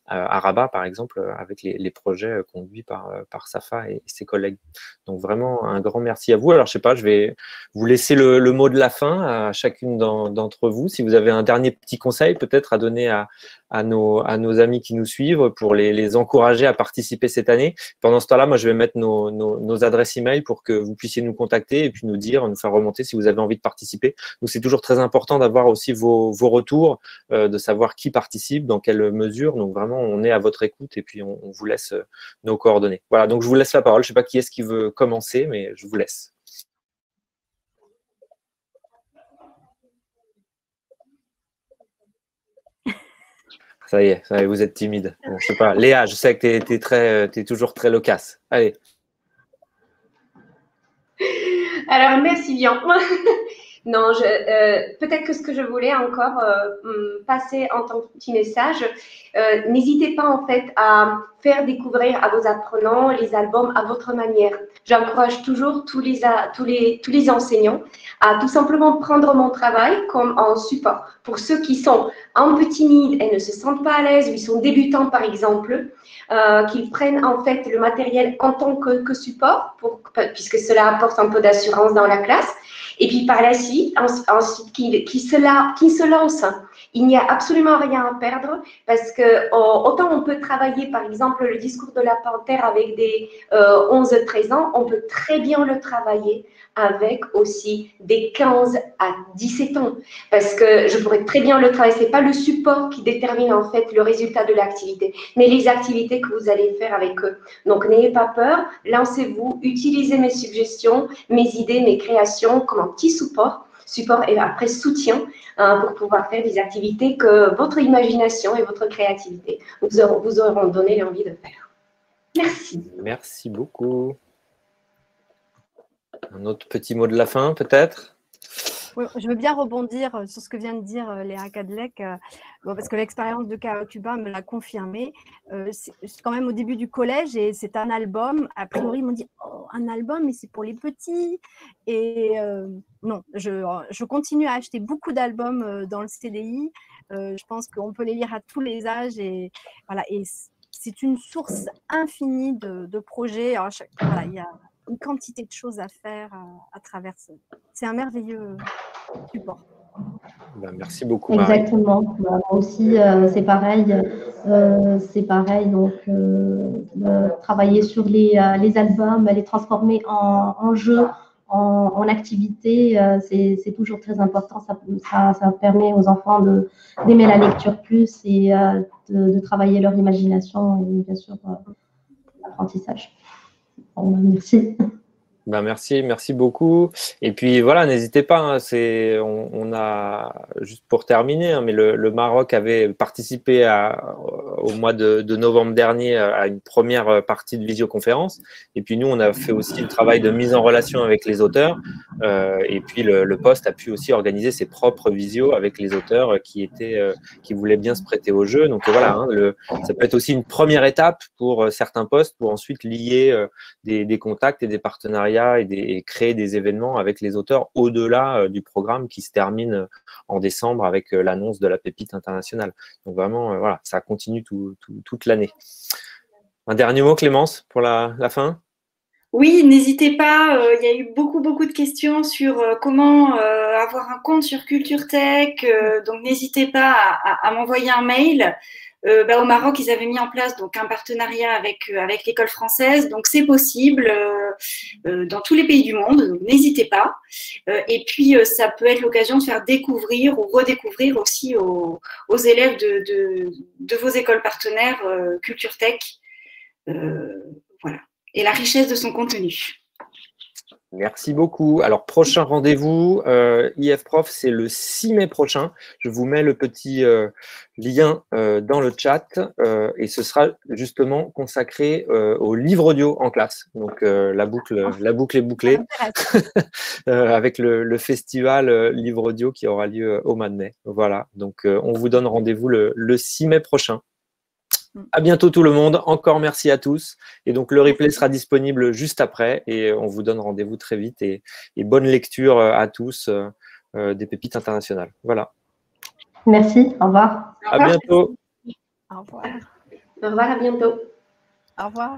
à Rabat, par exemple, avec les projets conduits par Safa et ses collègues. Donc vraiment, un grand merci à vous. Alors, je sais pas, je vais vous laisser le mot de la fin à chacune d'entre vous. Si vous avez un dernier petit conseil peut-être à donner à nos amis qui nous suivent pour les encourager à participer cette année. Pendant ce temps-là, moi, je vais mettre nos adresses email pour que vous puissiez nous contacter et puis nous faire remonter si vous avez envie de participer. Donc, c'est toujours très important d'avoir aussi vos retours, de savoir qui participe, dans quelle mesure. Donc, vraiment, on est à votre écoute et puis on vous laisse nos coordonnées. Voilà, donc je vous laisse la parole. Je ne sais pas qui est-ce qui veut commencer, mais je vous laisse. Ça y est, vous êtes timide. Bon, je sais pas. Léa, je sais que tu es toujours très loquace. Allez. Alors, merci bien. Non, peut-être que ce que je voulais encore passer en tant que petit message, n'hésitez pas en fait à faire découvrir à vos apprenants les albums à votre manière. J'encourage toujours tous les enseignants à tout simplement prendre mon travail comme un support. Pour ceux qui sont un peu timides et ne se sentent pas à l'aise, ou ils sont débutants par exemple, qu'ils prennent en fait le matériel en tant que support, puisque cela apporte un peu d'assurance dans la classe. Et puis par la suite, ensuite qui se lance. Il n'y a absolument rien à perdre parce que autant on peut travailler par exemple le discours de la panthère avec des 11-13 ans, on peut très bien le travailler avec aussi des 15 à 17 ans. Parce que je pourrais très bien le travailler, ce n'est pas le support qui détermine en fait le résultat de l'activité, mais les activités que vous allez faire avec eux. Donc n'ayez pas peur, lancez-vous, utilisez mes suggestions, mes idées, mes créations comme un petit support et après soutien pour pouvoir faire des activités que votre imagination et votre créativité vous auront donné l'envie de faire. Merci. Merci beaucoup. Un autre petit mot de la fin, peut-être? Oui, je veux bien rebondir sur ce que vient de dire Léa Kadlec, parce que l'expérience de Kawa Cuba me l'a confirmé. C'est quand même au début du collège et c'est un album. A priori, ils m'ont dit oh, un album, mais c'est pour les petits. Et non, je continue à acheter beaucoup d'albums dans le CDI. Je pense qu'on peut les lire à tous les âges et voilà. Et c'est une source infinie de projets. Alors, voilà, il y a une quantité de choses à faire à travers ça. C'est un merveilleux support. Ben, merci beaucoup, Marie. Exactement. Moi aussi, c'est pareil. Donc, travailler sur les albums, les transformer en jeu, en activité, c'est toujours très important. Ça permet aux enfants d'aimer la lecture plus et de travailler leur imagination et bien sûr l'apprentissage. Bon, merci. Ben merci beaucoup. Et puis voilà, n'hésitez pas, hein, on a, juste pour terminer, hein, mais le Maroc avait participé au mois de novembre dernier à une première partie de visioconférence. Et puis nous, on a fait aussi le travail de mise en relation avec les auteurs. Et puis le poste a pu aussi organiser ses propres visios avec les auteurs qui voulaient bien se prêter au jeu. Donc voilà, hein, ça peut être aussi une première étape pour certains postes pour ensuite lier des contacts et des partenariats et créer des événements avec les auteurs au-delà du programme qui se termine en décembre avec l'annonce de la pépite internationale. Donc vraiment, voilà, ça continue toute l'année. Un dernier mot, Clémence, pour la fin? Oui, n'hésitez pas, il y a eu beaucoup de questions sur comment avoir un compte sur Culture Tech, donc n'hésitez pas à m'envoyer un mail. Au Maroc, ils avaient mis en place donc un partenariat avec l'école française, donc c'est possible dans tous les pays du monde, donc n'hésitez pas. Et puis ça peut être l'occasion de faire découvrir ou redécouvrir aussi aux élèves de vos écoles partenaires Culture Tech, voilà, et la richesse de son contenu. Merci beaucoup. Alors, prochain rendez-vous, IF Prof, c'est le 6 mai prochain. Je vous mets le petit lien dans le chat et ce sera justement consacré au livre audio en classe. Donc, la boucle est bouclée avec le festival livre audio qui aura lieu au mois de mai. Voilà, donc on vous donne rendez-vous le 6 mai prochain. À bientôt tout le monde, encore merci à tous. Et donc le replay sera disponible juste après et on vous donne rendez-vous très vite et bonne lecture à tous des pépites internationales. Voilà. Merci, au revoir. À bientôt. Au revoir. Au revoir, à bientôt. Au revoir.